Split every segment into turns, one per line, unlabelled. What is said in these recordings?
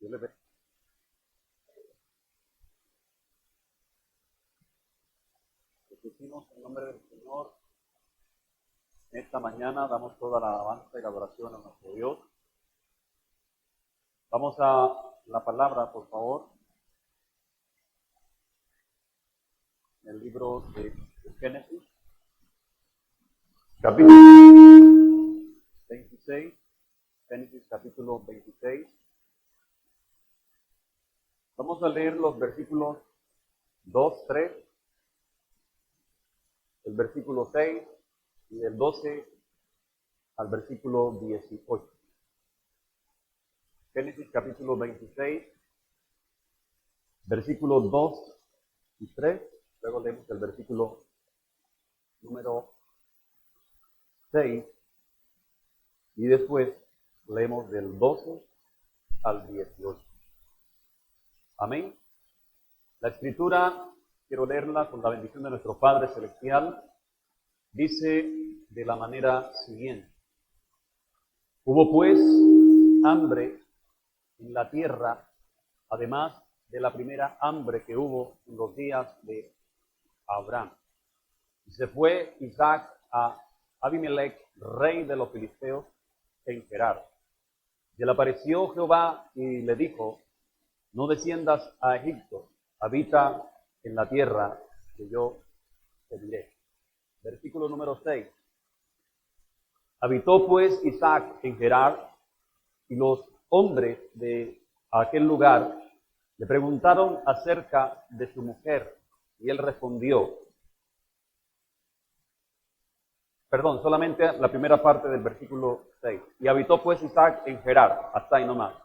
Dios le bendiga. Bendecimos en el nombre del Señor. En esta mañana damos toda la alabanza y la adoración a nuestro Dios. Vamos a la palabra, por favor. En el libro de Génesis, capítulo 26. Génesis capítulo 26. Vamos a leer los versículos 2, 3, el versículo 6 y del 12 al versículo 18. Génesis capítulo 26, versículos 2 y 3. Luego leemos el versículo número 6 y después leemos del 12 al 18. Amén. La escritura, quiero leerla con la bendición de nuestro Padre Celestial, dice de la manera siguiente. Hubo pues hambre en la tierra, además de la primera hambre que hubo en los días de Abraham. Y se fue Isaac a Abimelech, rey de los filisteos, en Gerar. Y le apareció Jehová y le dijo: no desciendas a Egipto, habita en la tierra que yo te diré. Versículo número 6. Habitó pues Isaac en Gerar, y los hombres de aquel lugar le preguntaron acerca de su mujer, y él respondió. Solamente la primera parte del versículo 6. Y habitó pues Isaac en Gerar, hasta ahí nomás.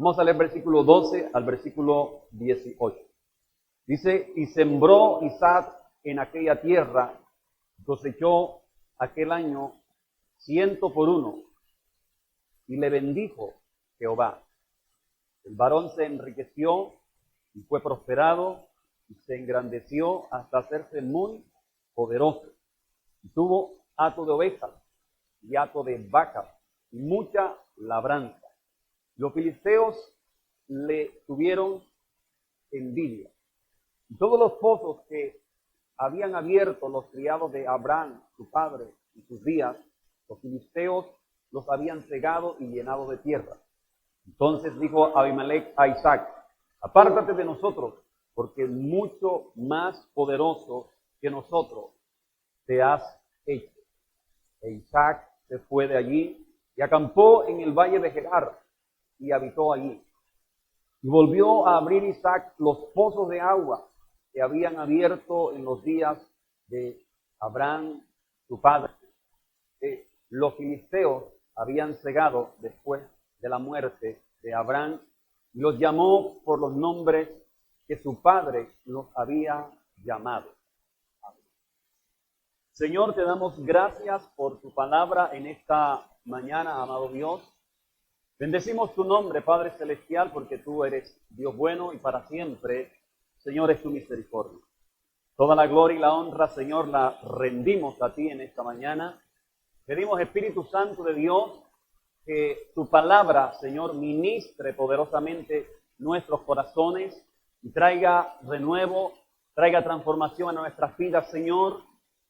Vamos a leer versículo 12 al versículo 18. Dice: y sembró Isaac en aquella tierra, cosechó aquel año 100 por 1, y le bendijo Jehová. El varón se enriqueció y fue prosperado, y se engrandeció hasta hacerse muy poderoso. Y tuvo hato de ovejas y hato de vacas y mucha labranza. Los filisteos le tuvieron envidia. Y todos los pozos que habían abierto los criados de Abraham, su padre, en sus días, los filisteos los habían cegado y llenado de tierra. Entonces dijo Abimelech a Isaac: apártate de nosotros, porque mucho más poderoso que nosotros te has hecho. E Isaac se fue de allí y acampó en el valle de Gerar, y habitó allí. Y volvió a abrir Isaac los pozos de agua que habían abierto en los días de Abraham, su padre, que los filisteos habían cegado después de la muerte de Abraham, y los llamó por los nombres que su padre los había llamado. Amén. Señor, te damos gracias por tu palabra en esta mañana, amado Dios. Bendecimos tu nombre, Padre Celestial, porque tú eres Dios bueno y para siempre, Señor, es tu misericordia. Toda la gloria y la honra, Señor, la rendimos a ti en esta mañana. Pedimos, Espíritu Santo de Dios, que tu palabra, Señor, ministre poderosamente nuestros corazones y traiga renuevo, traiga transformación a nuestras vidas, Señor.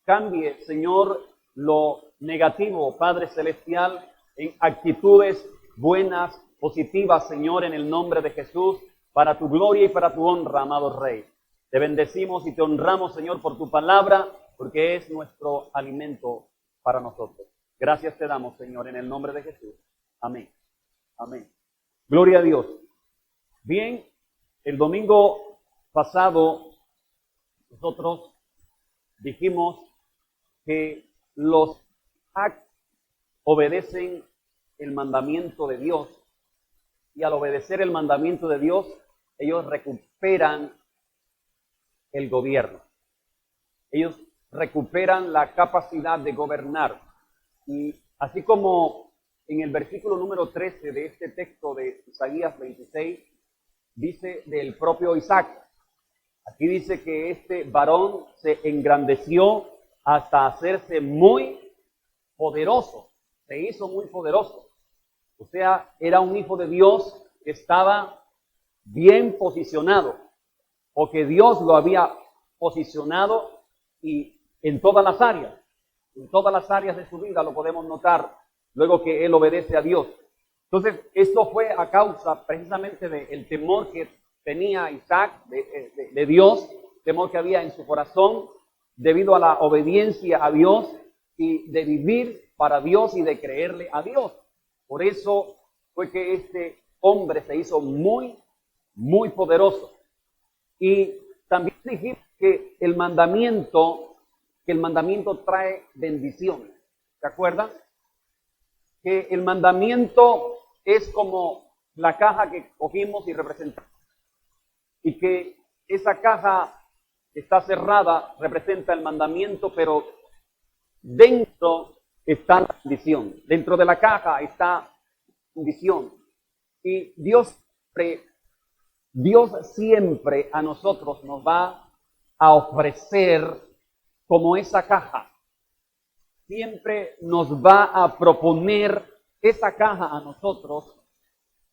Cambie, Señor, lo negativo, Padre Celestial, en actitudes buenas, positivas, Señor, en el nombre de Jesús, para tu gloria y para tu honra, amado Rey. Te bendecimos y te honramos, Señor, por tu palabra, porque es nuestro alimento para nosotros. Gracias te damos, Señor, en el nombre de Jesús. Amén. Amén. Gloria a Dios. Bien, el domingo pasado nosotros dijimos que los Isaac obedecen el mandamiento de Dios, y al obedecer el mandamiento de Dios, ellos recuperan el gobierno. Ellos recuperan la capacidad de gobernar. Y así como en el versículo número 13 de este texto de Isaías 26, dice del propio Isaac. Aquí dice que este varón se engrandeció hasta hacerse muy poderoso. Se hizo muy poderoso. O sea, era un hijo de Dios estaba bien posicionado, o que Dios lo había posicionado y en todas las áreas de su vida lo podemos notar luego que él obedece a Dios. Entonces, esto fue a causa precisamente del temor que tenía Isaac de Dios, temor que había en su corazón debido a la obediencia a Dios y de vivir para Dios y de creerle a Dios. Por eso fue que este hombre se hizo muy, muy poderoso. Y también dijimos que el mandamiento trae bendición. ¿Se acuerdan? Que el mandamiento es como la caja que cogimos y representamos. Y que esa caja que está cerrada representa el mandamiento, pero dentro está la bendición. Dentro de la caja está la bendición. Y Dios siempre a nosotros nos va a ofrecer como esa caja. Siempre nos va a proponer esa caja a nosotros.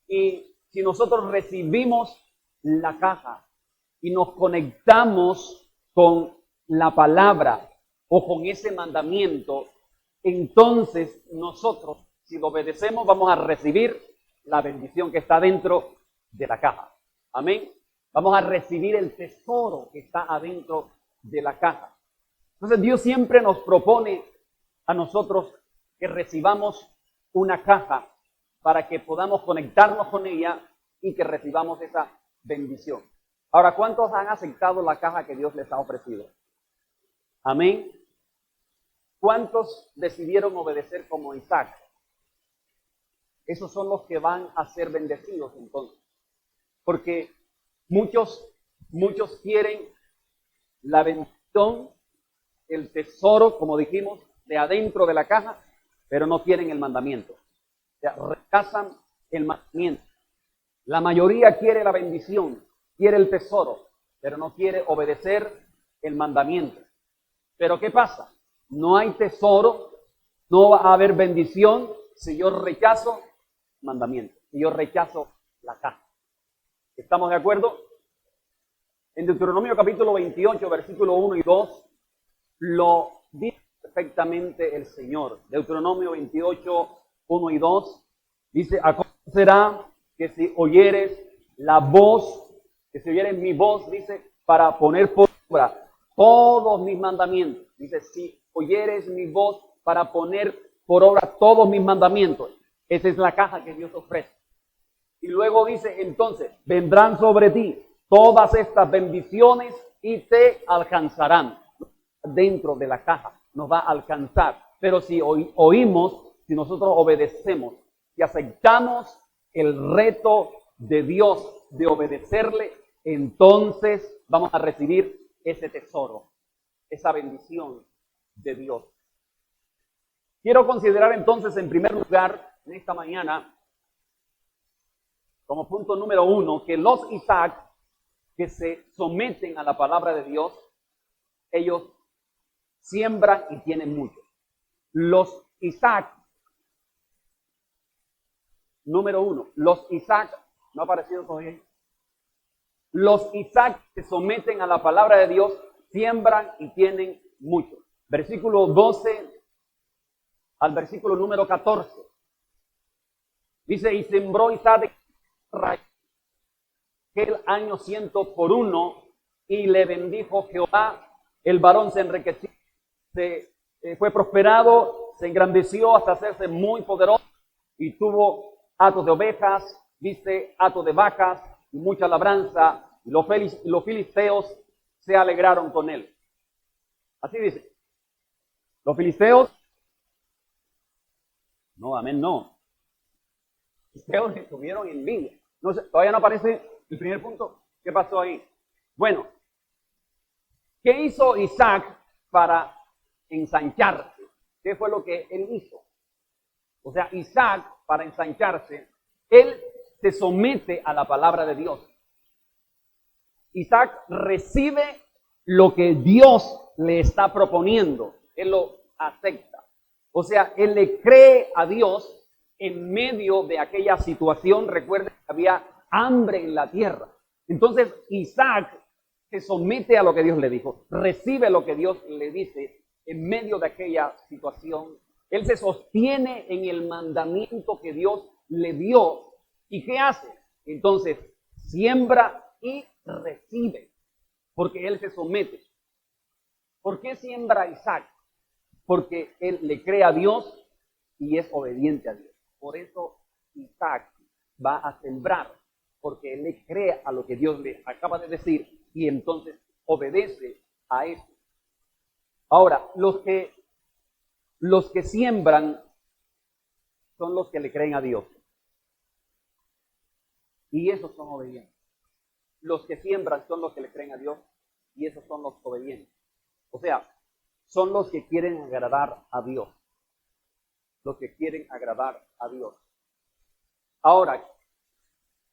Y si nosotros recibimos la caja y nos conectamos con la palabra o con ese mandamiento, entonces nosotros, si lo obedecemos, vamos a recibir la bendición que está dentro de la caja. Amén. Vamos a recibir el tesoro que está adentro de la caja. Entonces Dios siempre nos propone a nosotros que recibamos una caja para que podamos conectarnos con ella y que recibamos esa bendición. Ahora, ¿cuántos han aceptado la caja que Dios les ha ofrecido? Amén. ¿Cuántos decidieron obedecer como Isaac? Esos son los que van a ser bendecidos entonces. Porque muchos quieren la bendición, el tesoro, como dijimos, de adentro de la caja, pero no quieren el mandamiento. O sea, rechazan el mandamiento. La mayoría quiere la bendición, quiere el tesoro, pero no quiere obedecer el mandamiento. Pero ¿qué pasa? No hay tesoro, no va a haber bendición si yo rechazo mandamiento, si yo rechazo la caja. ¿Estamos de acuerdo? En Deuteronomio capítulo 28, versículo 1 y 2, lo dice perfectamente el Señor. Deuteronomio 28, 1 y 2, dice: acontecerá que si oyeres la voz, que si oyeres mi voz, dice, para poner por obra todos mis mandamientos. Dice, si oyeres mi voz para poner por obra todos mis mandamientos. Esa es la caja que Dios ofrece. Y luego dice, entonces, vendrán sobre ti todas estas bendiciones y te alcanzarán. Dentro de la caja nos va a alcanzar. Pero si oímos, si nosotros obedecemos y aceptamos el reto de Dios de obedecerle, entonces vamos a recibir ese tesoro, esa bendición de Dios. Quiero considerar entonces en primer lugar en esta mañana, como punto número 1, que los Isaac que se someten a la palabra de Dios, ellos siembran y tienen mucho. Los Isaac, número 1, los Isaac, ¿no ha aparecido todavía? Los Isaac que se someten a la palabra de Dios, siembran y tienen mucho. Versículo 12 al versículo número 14. Dice, y sembró Isaac aquel año 100 por 1, y le bendijo Jehová. El varón se enriqueció, fue prosperado, se engrandeció hasta hacerse muy poderoso, y tuvo hatos de ovejas, dice, hatos de vacas, y mucha labranza, y los filisteos se alegraron con él. Así dice. Los filisteos, no, amén, no. Los filisteos le tuvieron envidia. No sé, todavía no aparece el primer punto. ¿Qué pasó ahí? Bueno, ¿qué hizo Isaac para ensancharse? ¿Qué fue lo que él hizo? O sea, Isaac, para ensancharse, él se somete a la palabra de Dios. Isaac recibe lo que Dios le está proponiendo. Él lo acepta. O sea, él le cree a Dios en medio de aquella situación, recuerden que había hambre en la tierra. Entonces Isaac se somete a lo que Dios le dijo, recibe lo que Dios le dice en medio de aquella situación. Él se sostiene en el mandamiento que Dios le dio. ¿Y qué hace? Entonces siembra y recibe, porque él se somete. ¿Por qué siembra Isaac? Porque él le cree a Dios y es obediente a Dios. Por eso Isaac va a sembrar, porque él le cree a lo que Dios le acaba de decir y entonces obedece a eso. Ahora, los que siembran son los que le creen a Dios. Y esos son obedientes. Los que siembran son los que le creen a Dios y esos son los obedientes. O sea, son los que quieren agradar a Dios. Los que quieren agradar a Dios. Ahora,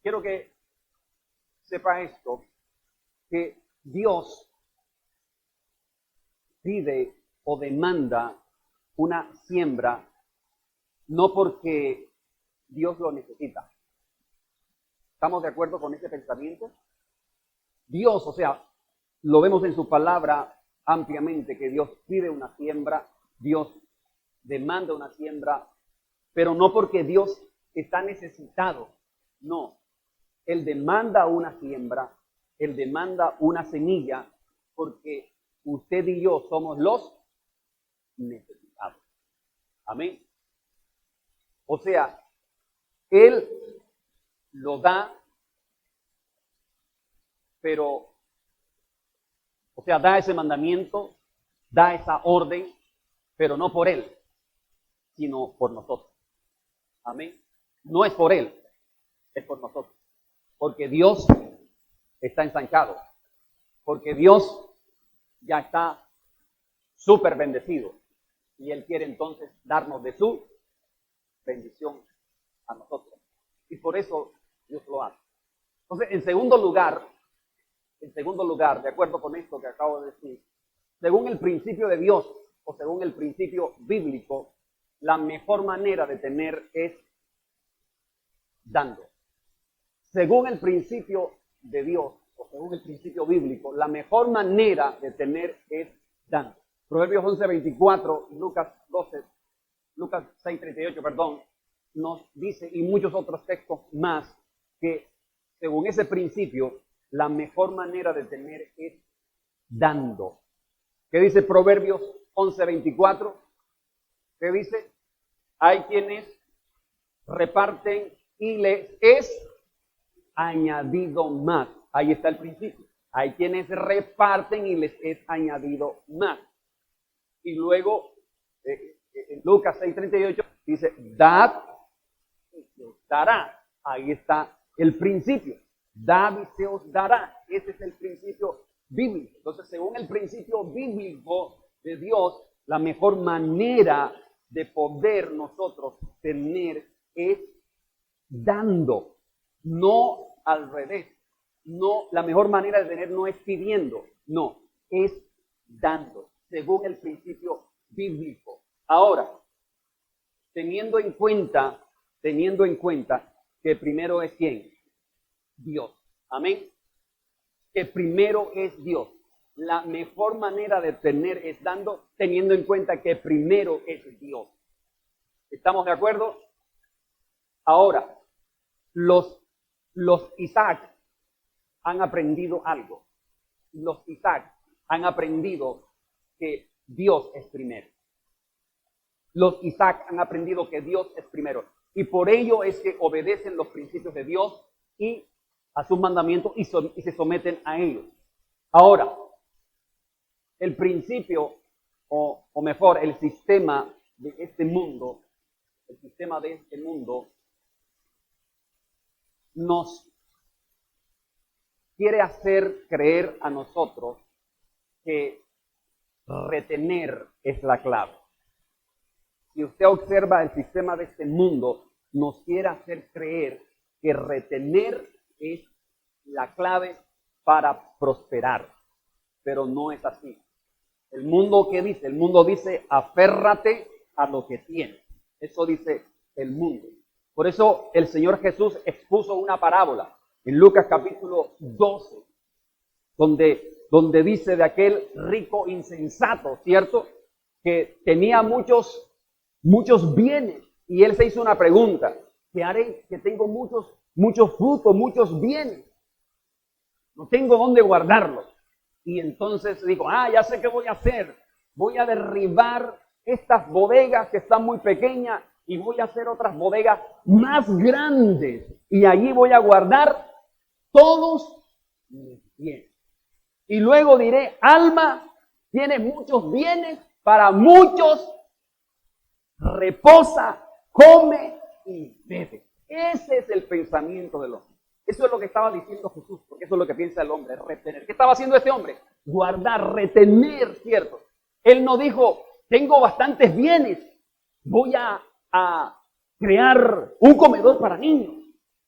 quiero que sepa esto, que Dios pide o demanda una siembra no porque Dios lo necesita. ¿Estamos de acuerdo con ese pensamiento? Dios, o sea, lo vemos en su palabra ampliamente, que Dios pide una siembra, Dios demanda una siembra, pero no porque Dios está necesitado, no. Él demanda una siembra, Él demanda una semilla, porque usted y yo somos los necesitados. Amén. O sea, Él lo da, pero, o sea, da ese mandamiento, da esa orden, pero no por Él, sino por nosotros. Amén. No es por Él, es por nosotros. Porque Dios está ensanchado. Porque Dios ya está súper bendecido. Y Él quiere entonces darnos de su bendición a nosotros. Y por eso Dios lo hace. Entonces, en segundo lugar, de acuerdo con esto que acabo de decir, según el principio de Dios o según el principio bíblico, la mejor manera de tener es dando. Según el principio de Dios o según el principio bíblico, la mejor manera de tener es dando. Proverbios 11:24, Lucas 6:38, nos dice, y muchos otros textos más, que según ese principio, la mejor manera de tener es dando. ¿Qué dice Proverbios 11:24? ¿Qué dice? Hay quienes reparten y les es añadido más. Ahí está el principio. Hay quienes reparten y les es añadido más. Y luego, en Lucas 6:38 dice, dad y se os dará. Ahí está el principio. Dad y se os dará. Ese es el principio bíblico. Entonces, según el principio bíblico de Dios, la mejor manera de poder nosotros tener es dando, no al revés. No, la mejor manera de tener no es pidiendo, no, es dando, según el principio bíblico. Ahora, teniendo en cuenta que primero es ¿quién? Dios. Amén. Que primero es Dios. La mejor manera de tener es dando, teniendo en cuenta que primero es Dios. ¿Estamos de acuerdo? Ahora, los Isaac han aprendido algo. Los Isaac han aprendido que Dios es primero. Los Isaac han aprendido que Dios es primero. Y por ello es que obedecen los principios de Dios y a sus mandamientos y se someten a ellos. Ahora, el principio, o mejor, el sistema de este mundo, nos quiere hacer creer a nosotros que retener es la clave. Si usted observa el sistema de este mundo, nos quiere hacer creer que retener es la clave para prosperar, pero no es así. El mundo, ¿qué dice? El mundo dice, aférrate a lo que tienes. Eso dice el mundo. Por eso el Señor Jesús expuso una parábola en Lucas capítulo 12, donde dice de aquel rico insensato, ¿cierto? Que tenía muchos bienes, y él se hizo una pregunta: ¿qué haré que tengo muchos frutos, muchos bienes? No tengo dónde guardarlos. Y entonces digo, ya sé qué voy a hacer. Voy a derribar estas bodegas que están muy pequeñas y voy a hacer otras bodegas más grandes. Y allí voy a guardar todos mis bienes. Y luego diré, alma, tienes muchos bienes, para muchos, reposa, come y bebe. Ese es el pensamiento del hombre. Eso es lo que estaba diciendo Jesús, porque eso es lo que piensa el hombre, retener. ¿Qué estaba haciendo este hombre? Guardar, retener, ¿cierto? Él no dijo, tengo bastantes bienes, voy a crear un comedor para niños,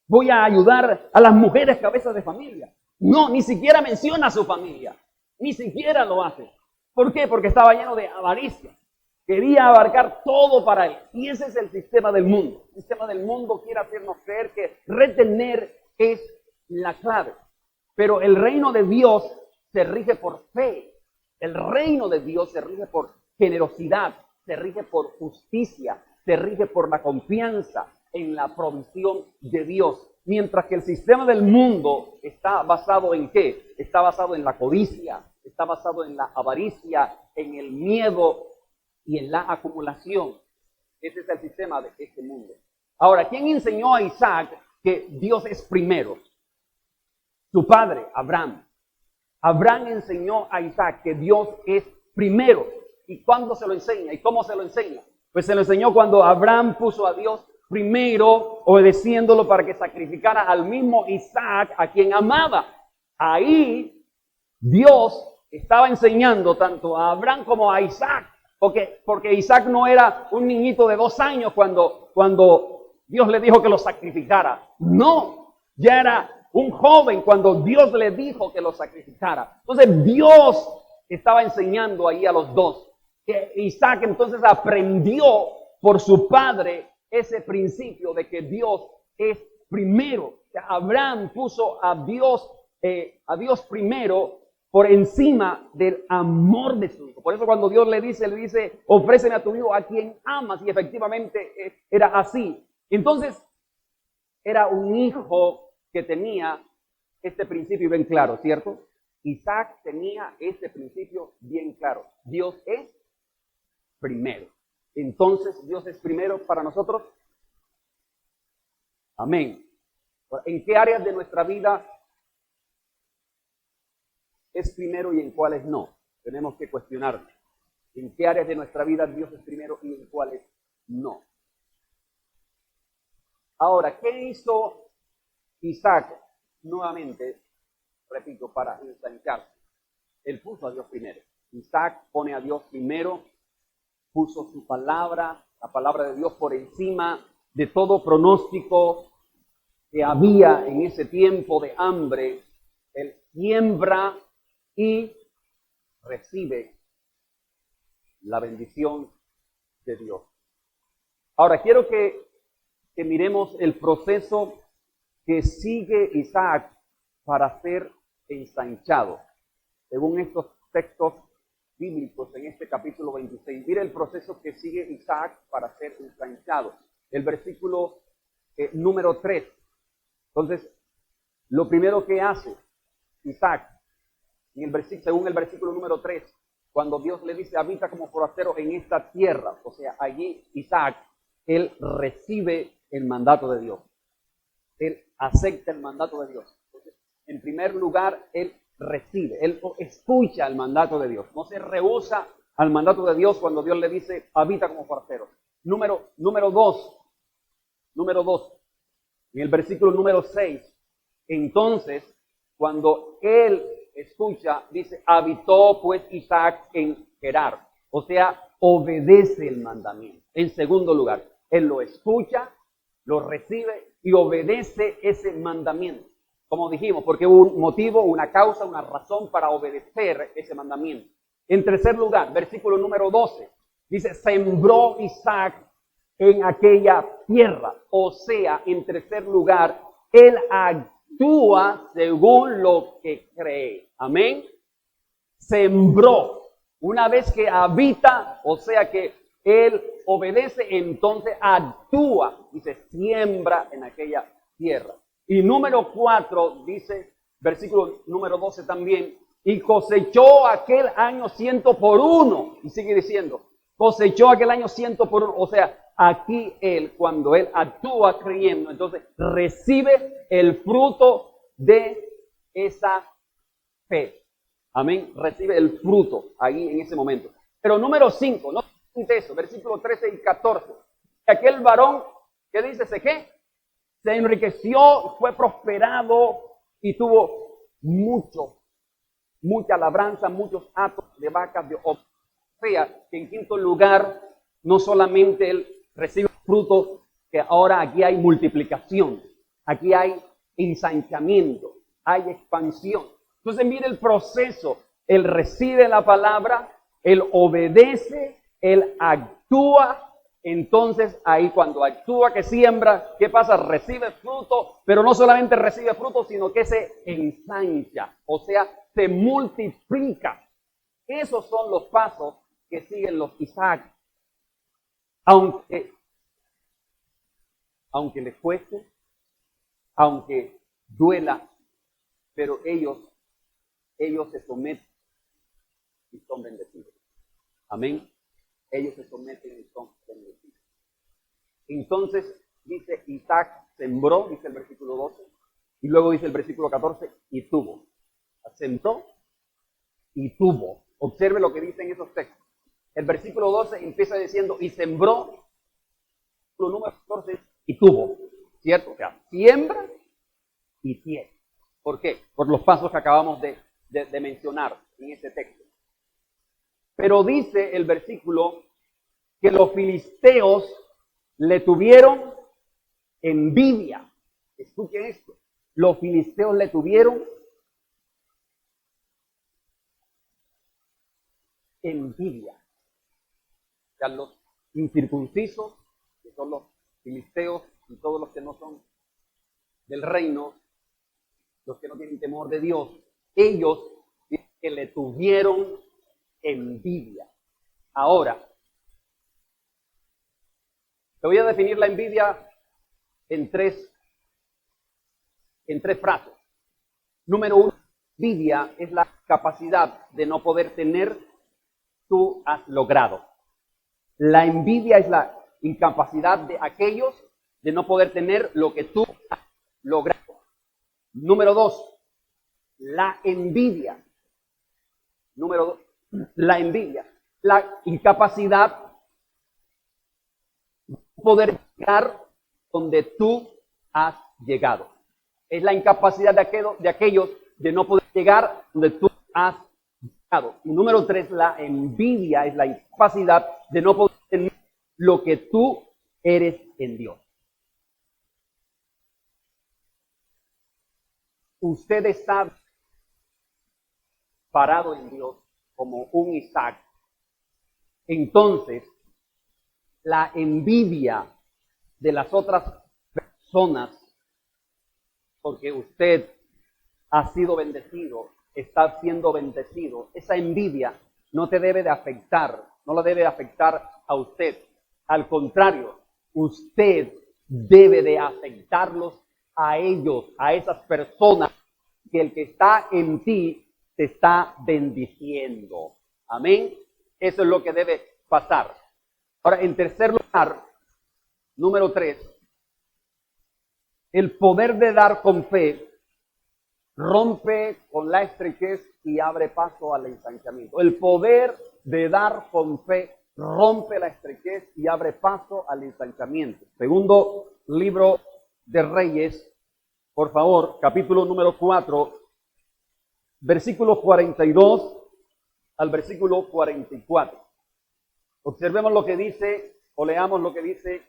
voy a ayudar a las mujeres cabezas de familia. No, ni siquiera menciona a su familia, ni siquiera lo hace. ¿Por qué? Porque estaba lleno de avaricia. Quería abarcar todo para él. Y ese es el sistema del mundo. El sistema del mundo quiere hacernos creer que retener es la clave. Pero el reino de Dios se rige por fe. El reino de Dios se rige por generosidad, se rige por justicia, se rige por la confianza en la provisión de Dios. Mientras que el sistema del mundo está basado ¿en qué? Está basado en la codicia, está basado en la avaricia, en el miedo y en la acumulación. Ese es el sistema de este mundo. Ahora, ¿quién enseñó a Isaac que Dios es primero? Su padre, Abraham. Abraham enseñó a Isaac que Dios es primero. ¿Y cuándo se lo enseña? ¿Y cómo se lo enseña? Pues se lo enseñó cuando Abraham puso a Dios primero, obedeciéndolo para que sacrificara al mismo Isaac, a quien amaba. Ahí Dios estaba enseñando tanto a Abraham como a Isaac, porque Isaac no era un niñito de 2 años cuando Dios le dijo que lo sacrificara. No, ya era un joven cuando Dios le dijo que lo sacrificara. Entonces Dios estaba enseñando ahí a los dos. Que Isaac entonces aprendió por su padre ese principio de que Dios es primero. Abraham puso a Dios primero por encima del amor de su hijo. Por eso cuando Dios le dice, ofréceme a tu hijo a quien amas, y efectivamente era así. Entonces, era un hijo que tenía este principio bien claro, ¿cierto? Isaac tenía este principio bien claro. Dios es primero. Entonces, Dios es primero para nosotros. Amén. ¿En qué áreas de nuestra vida es primero y en cuáles no? Tenemos que cuestionarnos. ¿En qué áreas de nuestra vida Dios es primero y en cuáles no? Ahora, ¿qué hizo Isaac nuevamente? Repito, para ensancharse. Él puso a Dios primero. Isaac pone a Dios primero, puso su palabra, la palabra de Dios por encima de todo pronóstico que había en ese tiempo de hambre. Él siembra y recibe la bendición de Dios. Ahora, quiero que miremos el proceso que sigue Isaac para ser ensanchado. Según estos textos bíblicos en este capítulo 26, mire el proceso que sigue Isaac para ser ensanchado. El versículo número 3. Entonces, lo primero que hace Isaac, según el versículo número 3, cuando Dios le dice, habita como forastero en esta tierra, o sea, allí Isaac, él recibe el mandato de Dios. Él acepta el mandato de Dios. Entonces, en primer lugar, él recibe, él escucha el mandato de Dios. No se rehúsa al mandato de Dios cuando Dios le dice, habita como forastero. Número 2, en el versículo número 6, entonces, cuando él escucha, dice, habitó pues Isaac en Gerar. O sea, obedece el mandamiento. En segundo lugar, él lo escucha, lo recibe y obedece ese mandamiento. Como dijimos, porque hubo un motivo, una causa, una razón para obedecer ese mandamiento. En tercer lugar, versículo número 12, dice, sembró Isaac en aquella tierra. O sea, en tercer lugar, Él actúa según lo que cree. Amén. Sembró. Una vez que habita, o sea que Él obedece, entonces actúa y se siembra en aquella tierra. Y número 4 dice, versículo número 12 también, y cosechó aquel año 100 por 1. Y sigue diciendo, cosechó aquel año 100 por 1. O sea, aquí Él, cuando Él actúa creyendo, entonces recibe el fruto de esa fe. Amén. Recibe el fruto ahí en ese momento. Pero número 5, no eso, versículos 13 y 14. Aquel varón, ¿qué dice? ¿Qué? Se enriqueció, fue prosperado y tuvo mucha labranza, muchos hatos de vacas, de ovas. O sea, que en quinto lugar, no solamente él recibe fruto, que ahora aquí hay multiplicación, aquí hay ensanchamiento, hay expansión. Entonces mire el proceso, él recibe la palabra, él obedece, él actúa. Entonces ahí cuando actúa, que siembra, ¿qué pasa? Recibe fruto, pero no solamente recibe fruto, sino que se ensancha, o sea, se multiplica. Esos son los pasos que siguen los Isaac. Aunque les cueste, aunque duela, pero ellos se someten y son bendecidos. Amén. Ellos se someten y son bendecidos. Entonces, dice Isaac sembró, dice el versículo 12, y luego dice el versículo 14, y tuvo. Sembró y tuvo. Observe lo que dicen esos textos. El versículo 12 empieza diciendo, y sembró, el número 14, y tuvo. ¿Cierto? O sea, siembra y tiene. ¿Por qué? Por los pasos que acabamos de mencionar en ese texto. Pero dice el versículo que los filisteos le tuvieron envidia. Escuchen esto. Los filisteos le tuvieron envidia. O sea, los incircuncisos, que son los filisteos y todos los que no son del reino, los que no tienen temor de Dios, ellos que le tuvieron envidia. Ahora, te voy a definir la envidia en tres frases. Número 1, envidia es la capacidad de no poder tener, tú has logrado. La envidia es la incapacidad de aquellos de no poder tener lo que tú has logrado. Número 2, la envidia. Número 2, la envidia. La incapacidad de poder llegar donde tú has llegado. Es la incapacidad de aquellos de no poder llegar donde tú has llegado. Y número 3, la envidia es la incapacidad de no poder tener lo que tú eres en Dios. Usted está parado en Dios como un Isaac. Entonces, la envidia de las otras personas, porque usted ha sido bendecido, está siendo bendecido, esa envidia no te debe de afectar, no la debe de afectar a usted. Al contrario, usted debe de afectarlos a ellos, a esas personas, que el que está en ti te está bendiciendo. Amén. Eso es lo que debe pasar. Ahora, en tercer lugar, número 3, el poder de dar con fe rompe con la estrechez y abre paso al ensanchamiento. El poder de dar con fe rompe la estrechez y abre paso al ensanchamiento. Segundo libro de Reyes, por favor, capítulo número 4, versículo 42 al versículo 44. Observemos lo que dice, o leamos lo que dice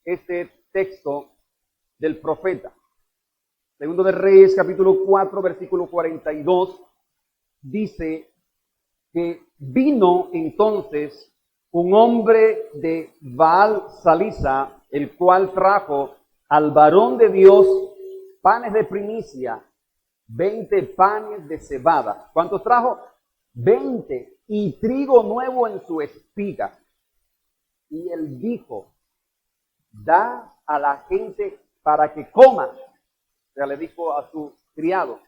este texto del profeta. Segundo de Reyes, capítulo 4, versículo 42, dice que vino entonces un hombre de Baal Salisa, el cual trajo al varón de Dios panes de primicia, 20 panes de cebada. ¿Cuántos trajo? 20, y trigo nuevo en su espiga. Y él dijo, da a la gente para que coma. O sea, le dijo a su criado.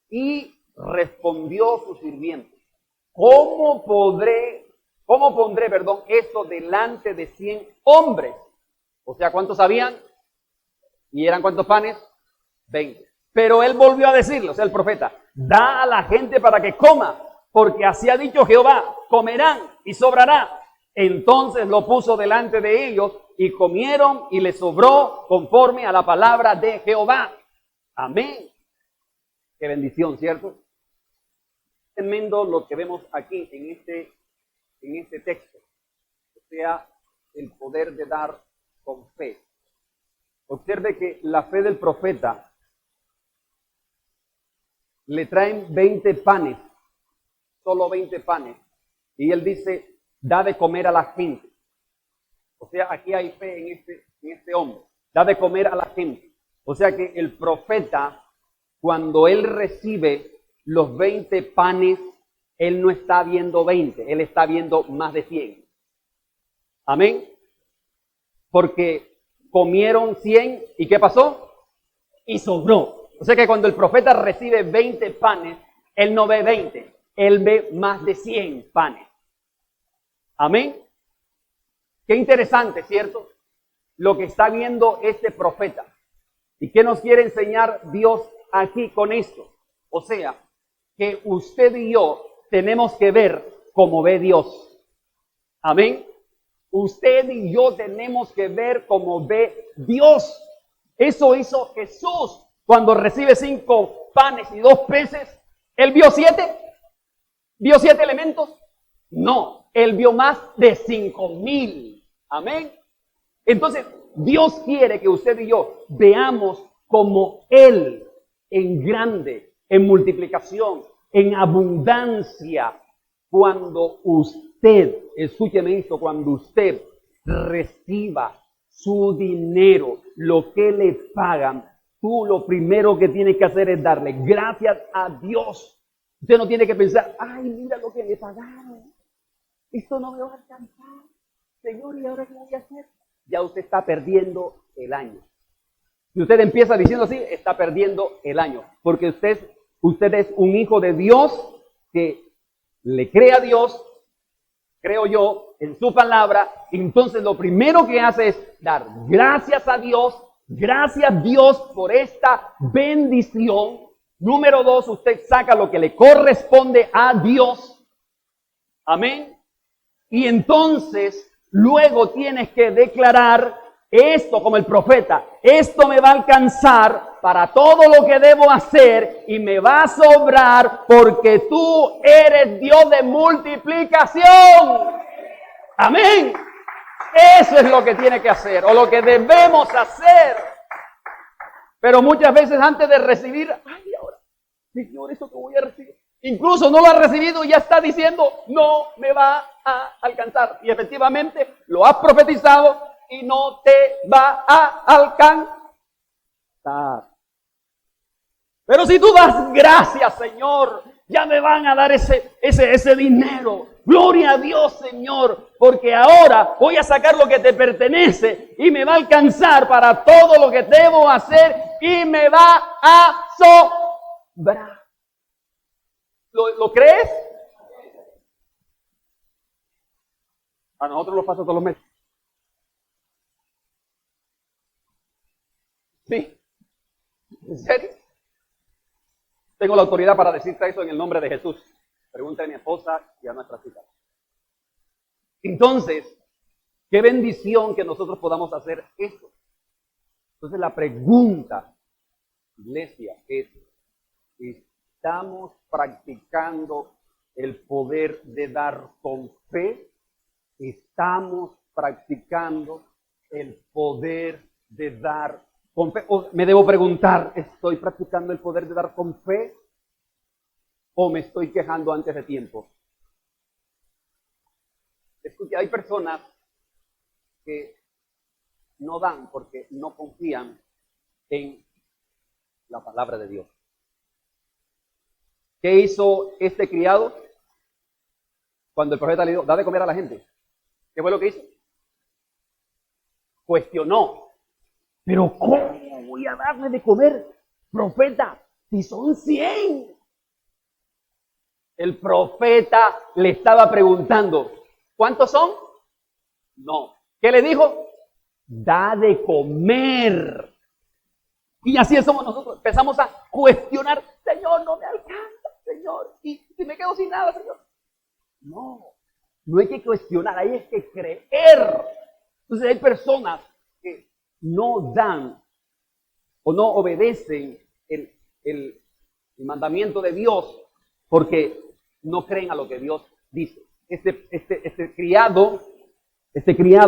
Y respondió su sirviente, ¿cómo pondré, esto delante de 100 hombres? O sea, ¿cuántos habían? ¿Y eran cuántos panes? 20. Pero él volvió a decirle, o sea, el profeta, da a la gente para que coma, porque así ha dicho Jehová, comerán y sobrará. Entonces lo puso delante de ellos y comieron y les sobró conforme a la palabra de Jehová. Amén. Qué bendición, ¿cierto? Tremendo lo que vemos aquí en este texto. O sea, el poder de dar con fe. Observe que la fe del profeta le traen 20 panes, solo 20 panes. Y él dice, da de comer a la gente. O sea, aquí hay fe en este hombre. Da de comer a la gente. O sea que el profeta, cuando él recibe los 20 panes, él no está viendo 20, él está viendo más de 100. Amén. Porque comieron 100 y ¿qué pasó? Y sobró. O sea que cuando el profeta recibe 20 panes, él no ve 20, él ve más de 100 panes. Amén. Qué interesante, ¿cierto? Lo que está viendo este profeta. ¿Y qué nos quiere enseñar Dios aquí con esto? O sea, que usted y yo tenemos que ver como ve Dios. Amén. Usted y yo tenemos que ver como ve Dios. Eso hizo Jesús cuando recibe 5 panes y 2 peces. ¿Él vio 7? ¿Vio 7 elementos? No, él vio más de 5,000. Amén. Entonces, Dios quiere que usted y yo veamos como Él en grande, en multiplicación, en abundancia. Cuando usted, escúcheme esto, cuando usted reciba su dinero, lo que le pagan, tú lo primero que tienes que hacer es darle gracias a Dios. Usted no tiene que pensar, ay, mira lo que me pagaron. Esto no me va a alcanzar. Señor, ¿y ahora qué voy a hacer? Ya usted está perdiendo el año. Si usted empieza diciendo así, está perdiendo el año. Porque usted es un hijo de Dios que le cree a Dios, creo yo, en su palabra. Entonces lo primero que hace es dar gracias a Dios. Gracias Dios por esta bendición. Número 2, usted saca lo que le corresponde a Dios. Amén. Y entonces, luego tienes que declarar esto como el profeta. Esto me va a alcanzar para todo lo que debo hacer y me va a sobrar porque tú eres Dios de multiplicación. Amén. Eso es lo que tiene que hacer o lo que debemos hacer. Pero muchas veces antes de recibir, ay, ahora, Señor, eso que voy a recibir. Incluso no lo ha recibido y ya está diciendo, no me va a alcanzar. Y efectivamente lo has profetizado y no te va a alcanzar. Pero si tú das gracias, Señor, ya me van a dar ese dinero. Gloria a Dios, Señor, porque ahora voy a sacar lo que te pertenece y me va a alcanzar para todo lo que debo hacer y me va a sobrar. ¿Lo crees? A nosotros nos pasa todos los meses. Sí. ¿En serio? Tengo la autoridad para decirte eso en el nombre de Jesús. Pregúntale a mi esposa y a nuestras hijas. Entonces, qué bendición que nosotros podamos hacer esto. Entonces la pregunta, iglesia, es, ¿estamos practicando el poder de dar con fe? ¿Estamos practicando el poder de dar con fe? O me debo preguntar, ¿estoy practicando el poder de dar con fe? ¿O me estoy quejando antes de tiempo? Escuche, hay personas que no dan porque no confían en la palabra de Dios. ¿Qué hizo este criado cuando el profeta le dijo, da de comer a la gente? ¿Qué fue lo que hizo? Cuestionó. Pero ¿cómo voy a darle de comer, profeta, si son 100? El profeta le estaba preguntando, ¿cuántos son? No. ¿Qué le dijo? Da de comer. Y así somos nosotros. Empezamos a cuestionar, Señor, no me alcanza, Señor. Y si me quedo sin nada, Señor. No hay que cuestionar, hay es que creer. Entonces hay personas que no dan o no obedecen el mandamiento de Dios porque no creen a lo que Dios dice. Este criado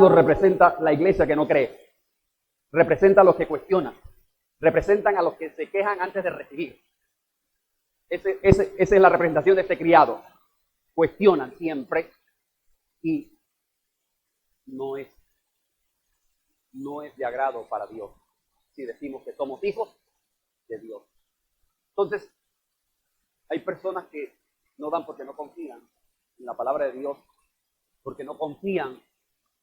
representa la iglesia que no cree. Representa a los que cuestionan. Representan a los que se quejan antes de recibir. Esa es la representación de este criado. Cuestionan siempre y no es de agrado para Dios si decimos que somos hijos de Dios. Entonces, hay personas que no dan porque no confían en la palabra de Dios, porque no confían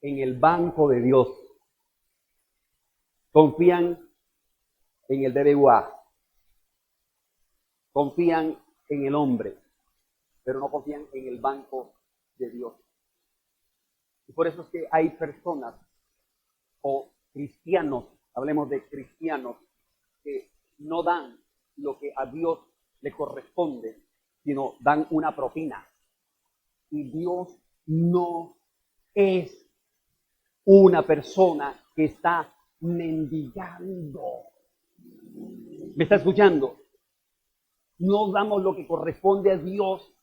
en el banco de Dios. Confían en el DBUA. Confían en el hombre, pero no confían en el banco de Dios. Y por eso es que hay personas o cristianos, hablemos de cristianos, que no dan lo que a Dios le corresponde, sino dan una propina. Y Dios no es una persona que está mendigando. ¿Me está escuchando? No damos lo que corresponde a Dios,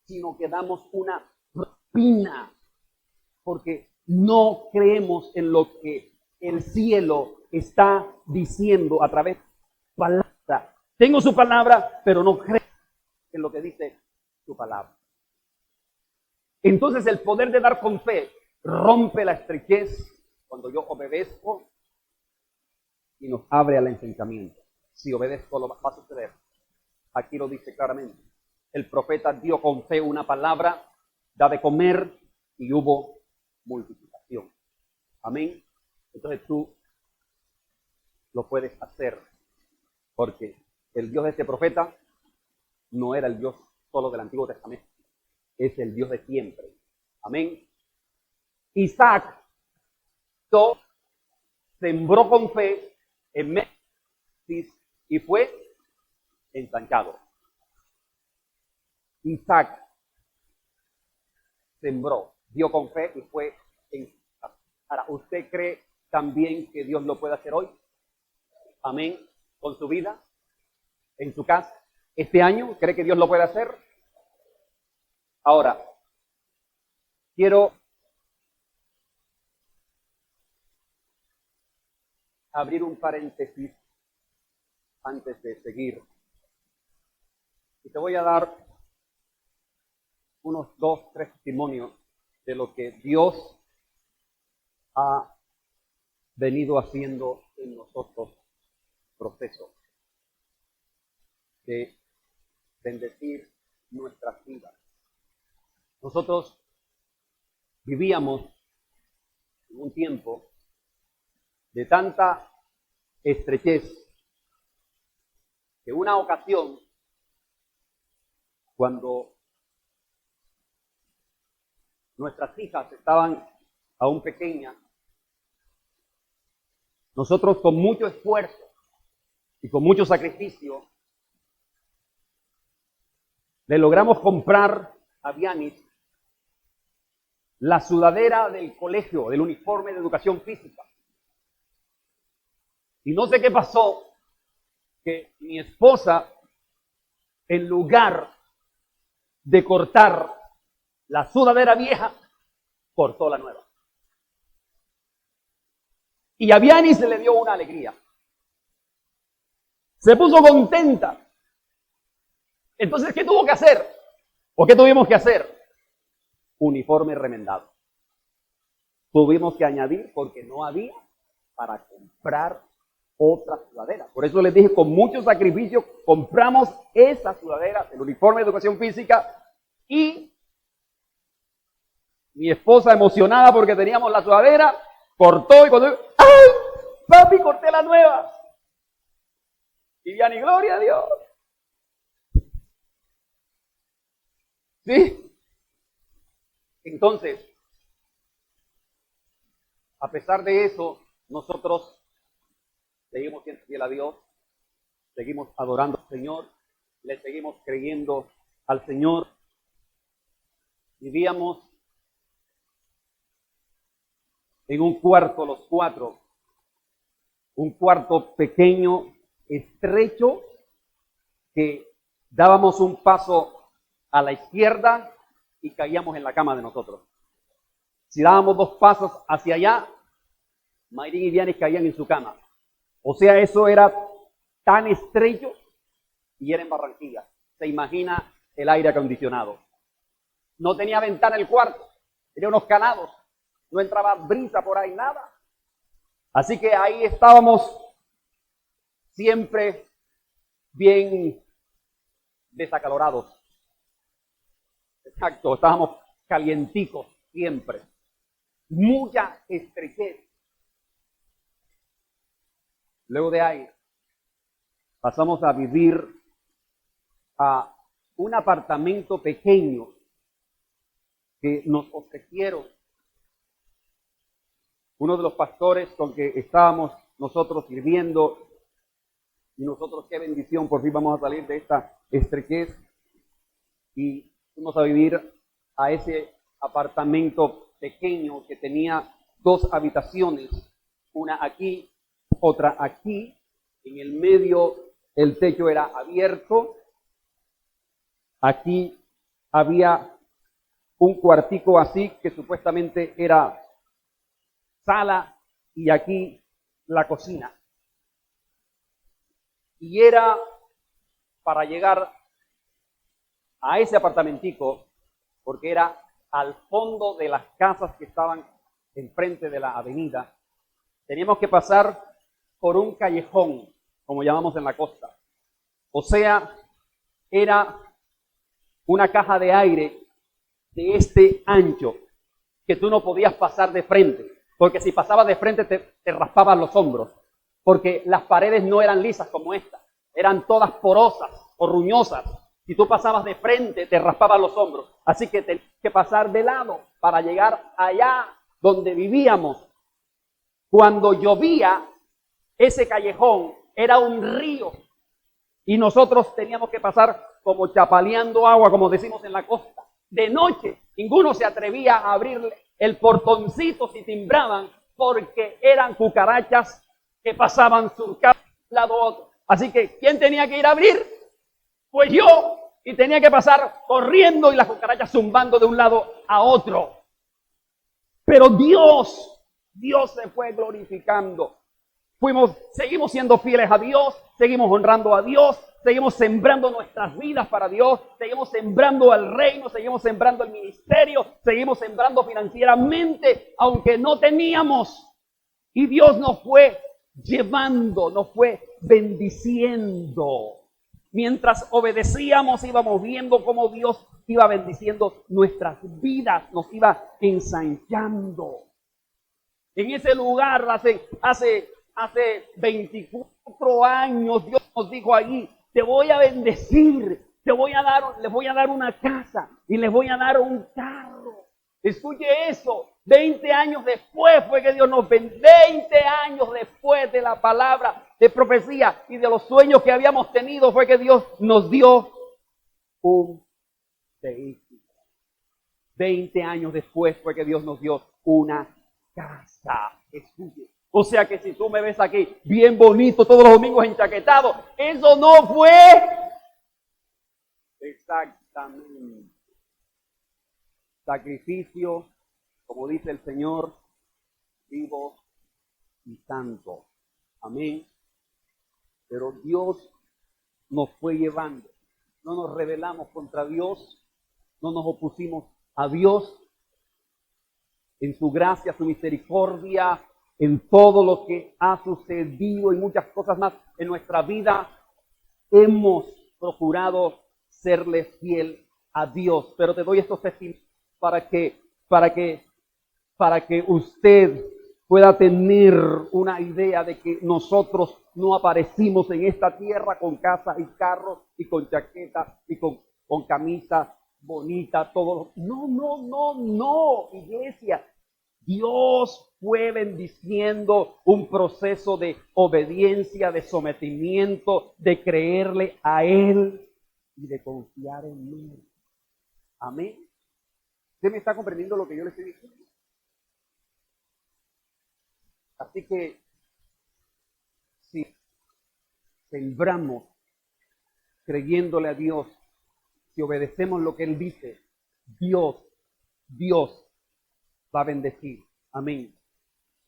sino que damos una propina, porque no creemos en lo que el cielo está diciendo a través de su palabra. Tengo su palabra, pero no creo en lo que dice su palabra. Entonces el poder de dar con fe rompe la estrechez cuando yo obedezco y nos abre al enseñamiento. Si obedezco, lo va a suceder. Aquí lo dice claramente. El profeta dio con fe una palabra, da de comer y hubo multiplicación. Amén. Entonces tú lo puedes hacer porque el Dios de este profeta no era el Dios solo del Antiguo Testamento. Es el Dios de siempre. Amén. Isaac sembró con fe en Memphis y fue ensanchado. Isaac sembró, dio con fe y fue ensanchado. Ahora, ¿usted cree también que Dios lo puede hacer hoy? Amén. Con su vida, en su casa, este año, ¿cree que Dios lo puede hacer? Ahora, quiero abrir un paréntesis antes de seguir. Y te voy a dar unos 2, 3 testimonios de lo que Dios ha venido haciendo en nosotros, proceso de bendecir nuestras vidas. Nosotros vivíamos en un tiempo de tanta estrechez que una ocasión, cuando nuestras hijas estaban aún pequeñas, nosotros con mucho esfuerzo y con mucho sacrificio le logramos comprar a Dianis la sudadera del colegio, del uniforme de educación física. Y no sé qué pasó, que mi esposa, en lugar de cortar la sudadera vieja, cortó la nueva. Y a Vianney se le dio una alegría. Se puso contenta. Entonces, ¿qué tuvo que hacer? ¿O qué tuvimos que hacer? Uniforme remendado. Tuvimos que añadir porque no había para comprar otra sudadera. Por eso les dije, con mucho sacrificio compramos esa sudadera, el uniforme de educación física, y mi esposa emocionada porque teníamos la sudadera, cortó y cuando ¡ay! Papi, corté la nueva. Y ya ni gloria a Dios. ¿Sí? Entonces, a pesar de eso, nosotros seguimos siendo fiel a Dios, seguimos adorando al Señor, le seguimos creyendo al Señor. Vivíamos en un cuarto los cuatro, un cuarto pequeño, estrecho, que dábamos un paso a la izquierda y caíamos en la cama de nosotros. Si dábamos 2 pasos hacia allá, Mayrín y Dianis caían en su cama. O sea, eso era tan estrecho y era en Barranquilla. Se imagina el aire acondicionado. No tenía ventana el cuarto, tenía unos canados, no entraba brisa por ahí, nada. Así que ahí estábamos siempre bien desacalorados. Exacto, estábamos calienticos siempre. Mucha estrechez. Luego de ahí pasamos a vivir a un apartamento pequeño que nos ofrecieron uno de los pastores con que estábamos nosotros sirviendo. Y nosotros, qué bendición, por fin vamos a salir de esta estrechez y fuimos a vivir a ese apartamento pequeño que tenía 2 habitaciones, una aquí, otra aquí. En el medio el techo era abierto. Aquí había un cuartico así que supuestamente era sala y aquí la cocina. Y era para llegar a ese apartamentico, porque era al fondo de las casas que estaban enfrente de la avenida, teníamos que pasar por un callejón, como llamamos en la costa. O sea, era una caja de aire de este ancho, que tú no podías pasar de frente, porque si pasabas de frente te raspaban los hombros, porque las paredes no eran lisas como esta, eran todas porosas o ruñosas. Si tú pasabas de frente, te raspaban los hombros. Así que tenías que pasar de lado para llegar allá donde vivíamos. Cuando llovía, ese callejón era un río y nosotros teníamos que pasar como chapaleando agua, como decimos en la costa. De noche, ninguno se atrevía a abrir el portoncito si timbraban, porque eran cucarachas que pasaban surcando de un lado a otro. Así que, ¿quién tenía que ir a abrir? Pues yo. Y tenía que pasar corriendo y las cucarachas zumbando de un lado a otro. Pero Dios se fue glorificando. Seguimos siendo fieles a Dios, seguimos honrando a Dios, seguimos sembrando nuestras vidas para Dios, seguimos sembrando al reino, seguimos sembrando el ministerio, seguimos sembrando financieramente, aunque no teníamos. Y Dios nos fue llevando, nos fue bendiciendo. Mientras obedecíamos, íbamos viendo cómo Dios iba bendiciendo nuestras vidas, nos iba ensanchando. En ese lugar, hace 24 años, Dios nos dijo allí: te voy a bendecir, les voy a dar una casa y les voy a dar un carro. Escuche eso. 20 años después fue que Dios nos bendijo. 20 años después de la palabra de profecía y de los sueños que habíamos tenido, fue que Dios nos dio un vehículo. 20 años después fue que Dios nos dio una casa. Escuche. O sea que si tú me ves aquí bien bonito todos los domingos enchaquetado, eso no fue exactamente sacrificio, como dice el Señor, vivo y santo. Amén. Pero Dios nos fue llevando. No nos rebelamos contra Dios, no nos opusimos a Dios. En su gracia, su misericordia, en todo lo que ha sucedido y muchas cosas más en nuestra vida, hemos procurado serle fiel a Dios. Pero te doy estos testimonios para que usted pueda tener una idea de que nosotros no aparecimos en esta tierra con casa y carro y con chaqueta y con camisa bonita, todo. No, iglesia. Dios fue bendiciendo un proceso de obediencia, de sometimiento, de creerle a Él y de confiar en Él. Amén. ¿Usted me está comprendiendo lo que yo le estoy diciendo? Así que si sembramos creyéndole a Dios, si obedecemos lo que Él dice, Dios va a bendecir. Amén.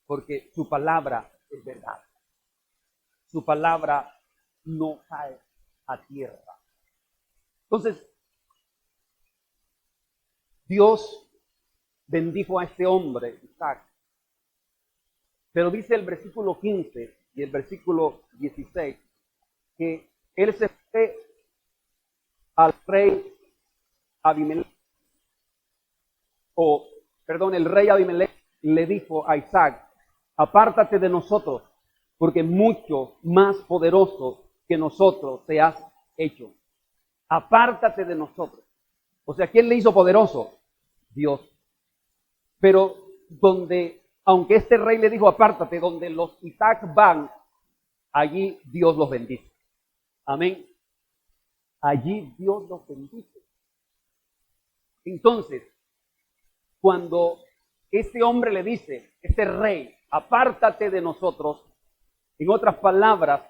Porque su palabra es verdad. Su palabra no cae a tierra. Entonces, Dios bendijo a este hombre, Isaac. Pero dice el versículo 15 y el versículo 16 que él se fue al rey Abimelech, el rey Abimelech le dijo a Isaac: apártate de nosotros, porque mucho más poderoso que nosotros te has hecho. Apártate de nosotros. O sea, ¿quién le hizo poderoso? Dios. Pero aunque este rey le dijo apártate, donde los Isaac van, allí Dios los bendice. Amén. Allí Dios los bendice. Entonces, cuando este hombre le dice, este rey, apártate de nosotros, en otras palabras,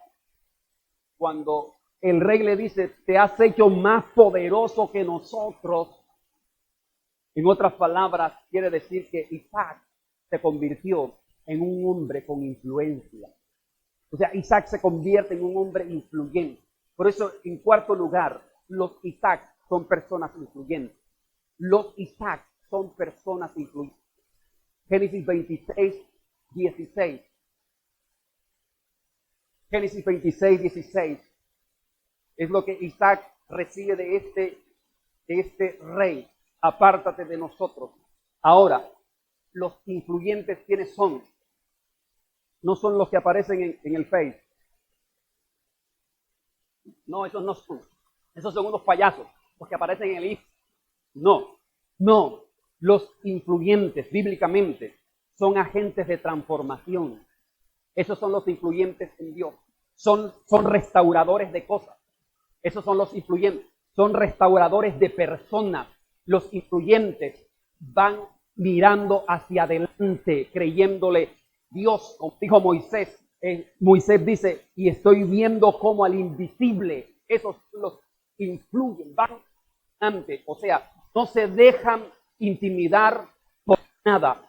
cuando el rey le dice, te has hecho más poderoso que nosotros, en otras palabras, quiere decir que Isaac se convirtió en un hombre con influencia. O sea, Isaac se convierte en un hombre influyente. Por eso, en cuarto lugar, los Isaac son personas influyentes. Los Isaac son personas influyentes. Génesis 26, 16. Génesis 26, 16. Es lo que Isaac recibe de este rey. Apártate de nosotros. Ahora, los influyentes, ¿quiénes son? No son los que aparecen en el Face. No, esos no son. Esos son unos payasos, los que aparecen en el IF. No. Los influyentes, bíblicamente, son agentes de transformación. Esos son los influyentes en Dios. Son restauradores de cosas. Esos son los influyentes. Son restauradores de personas. Los influyentes van mirando hacia adelante, creyéndole Dios, como dijo Moisés. Moisés dice, y estoy viendo como al invisible. Esos los influyen, van adelante. O sea, no se dejan intimidar por nada.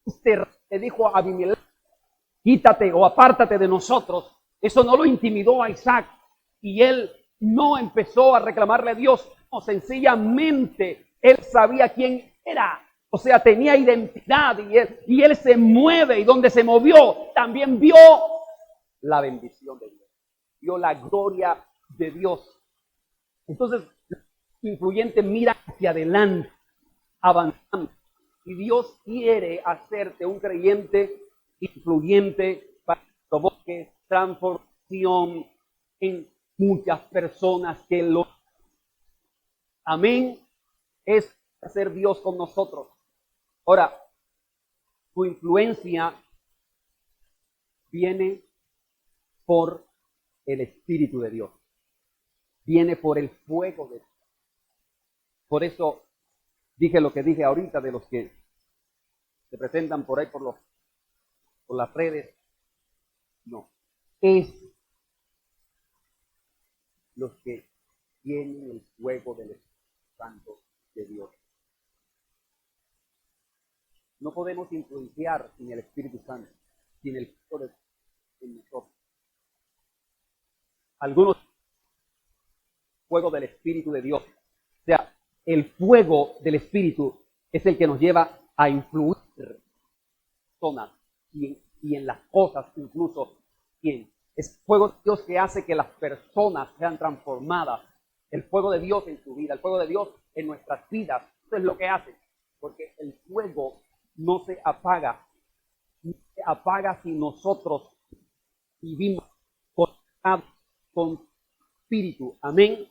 Este le dijo a Abimelech, quítate o apártate de nosotros. Eso no lo intimidó a Isaac. Y él no empezó a reclamarle a Dios. No, sencillamente él sabía quién era. O sea, tenía identidad y él se mueve, y donde se movió también vio la bendición de Dios. Vio la gloria de Dios. Entonces, el influyente mira hacia adelante, avanzando. Y Dios quiere hacerte un creyente influyente para que provoque transformación en muchas personas que lo... Amén. Es hacer Dios con nosotros. Ahora, tu influencia viene por el Espíritu de Dios. Viene por el fuego de Dios. Por eso dije lo que dije ahorita de los que se presentan por ahí por las redes. No. Es los que tienen el fuego del Espíritu Santo de Dios. No podemos influenciar sin el Espíritu Santo, sin el fuego de nosotros. Algunos fuego del Espíritu de Dios. O sea, el fuego del Espíritu es el que nos lleva a influir. personas y en las cosas incluso. Es fuego de Dios que hace que las personas sean transformadas. El fuego de Dios en su vida, el fuego de Dios en nuestras vidas. Eso es lo que hace. Porque el fuego no se apaga. No se apaga si nosotros vivimos con espíritu. Amén.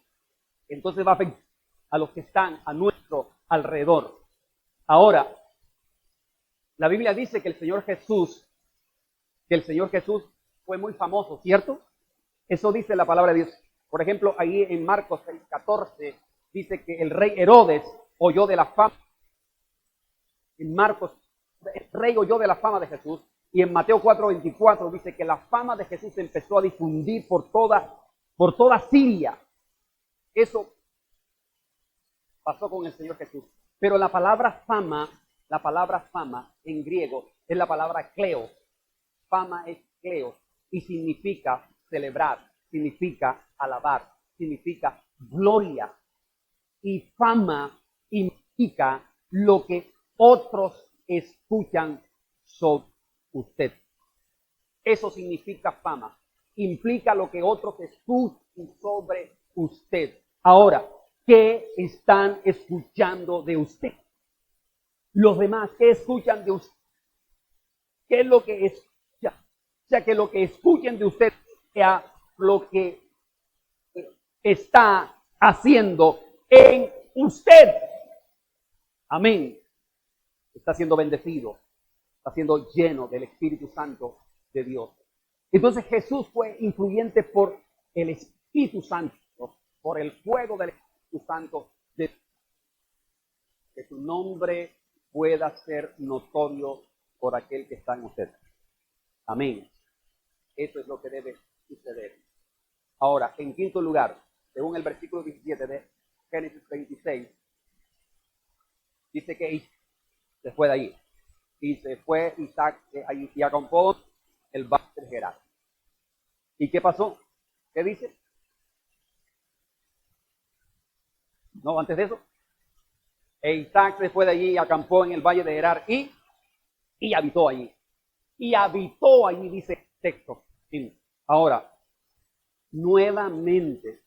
Entonces va a afectar a los que están a nuestro alrededor. Ahora, la Biblia dice que el Señor Jesús fue muy famoso, ¿cierto? Eso dice la palabra de Dios. Por ejemplo, ahí en Marcos 6:14 dice que el rey Herodes oyó de la fama. En Marcos, el rey oyó de la fama de Jesús. Y en Mateo 4:24 dice que la fama de Jesús se empezó a difundir por toda Siria. Eso pasó con el Señor Jesús. Pero la palabra fama en griego es la palabra kleos. Fama es kleos y significa celebrar, significa alabar, significa gloria. Y fama implica lo que otros escuchan sobre usted. Eso significa fama. Implica lo que otros escuchan sobre usted. Ahora, ¿qué están escuchando de usted? Los demás, ¿qué escuchan de usted? ¿Qué es lo que escuchan? O sea, que lo que escuchen de usted sea lo que está haciendo en usted. Amén. Está siendo bendecido. Está siendo lleno del Espíritu Santo de Dios. Entonces Jesús fue influyente por el Espíritu Santo, por el fuego del Espíritu Santo de Dios. Que su nombre pueda ser notorio por aquel que está en usted. Amén. Eso es lo que debe suceder. Ahora, en quinto lugar, según el versículo 17 de Génesis 26, dice que se fue de allí. Y se fue Isaac de allí y acampó el valle de Gerar. ¿Y qué pasó? ¿Qué dice? No, antes de eso. E Isaac se fue de allí y acampó en el valle de Gerar y habitó allí. Y habitó allí, dice el texto. Ahora, nuevamente,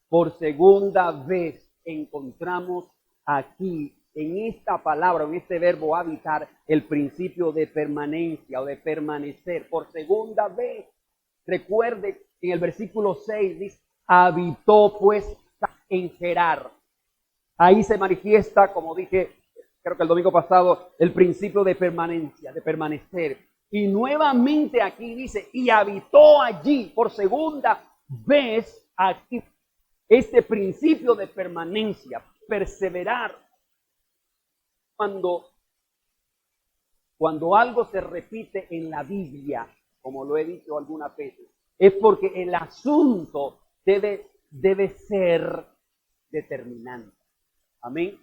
por segunda vez, encontramos aquí, en esta palabra, en este verbo habitar, el principio de permanencia o de permanecer. Por segunda vez, recuerde, en el versículo 6 dice, habitó pues en Gerar. Ahí se manifiesta, como dije, creo que el domingo pasado, el principio de permanencia, de permanecer. Y nuevamente aquí dice, y habitó allí por segunda vez aquí. Este principio de permanencia, perseverar. Cuando algo se repite en la Biblia, como lo he dicho algunas veces, es porque el asunto debe ser determinante. Amén.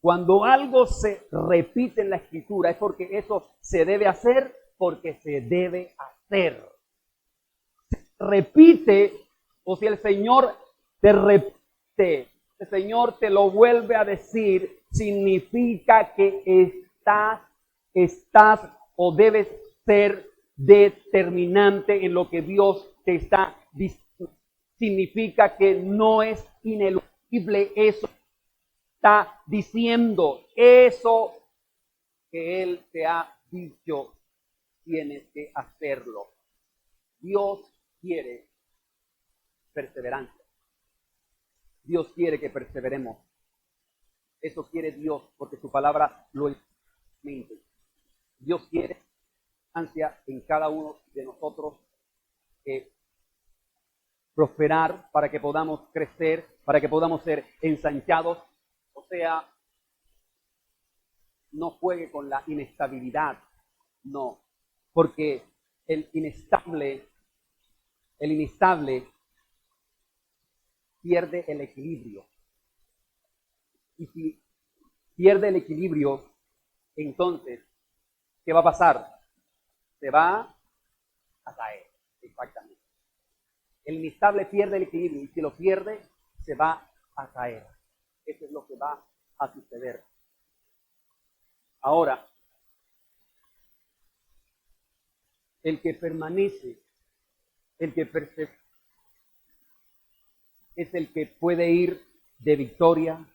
Cuando algo se repite en la Escritura es porque eso se debe hacer, porque se debe hacer. Se repite, o si el Señor te repite, el Señor te lo vuelve a decir, significa que estás o debes ser determinante en lo que Dios te está diciendo. Significa que no es ineludible eso. Está diciendo eso que Él te ha dicho, tienes que hacerlo. Dios quiere perseverancia. Dios quiere que perseveremos. Eso quiere Dios porque su palabra lo mente. Dios quiere ansia en cada uno de nosotros prosperar para que podamos crecer, para que podamos ser ensanchados. O sea, no juegue con la inestabilidad, no, porque el inestable pierde el equilibrio. Y si pierde el equilibrio, entonces, ¿qué va a pasar? Se va a caer, exactamente. El inestable pierde el equilibrio y si lo pierde, se va a caer. Eso es lo que va a suceder. Ahora, el que permanece, el que persevera, es el que puede ir de victoria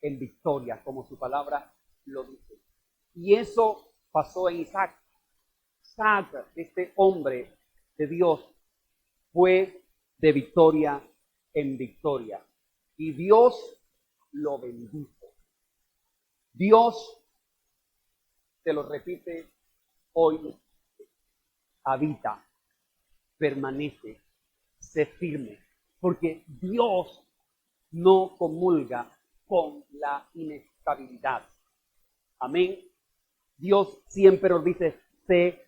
en victoria, como su palabra lo dice. Y eso pasó en Isaac. Isaac, este hombre de Dios, fue de victoria en victoria. Y Dios lo bendijo. Dios, te lo repite hoy, habita, permanece, sé firme, porque Dios no comulga con la inestabilidad. Amén. Dios siempre nos dice, sé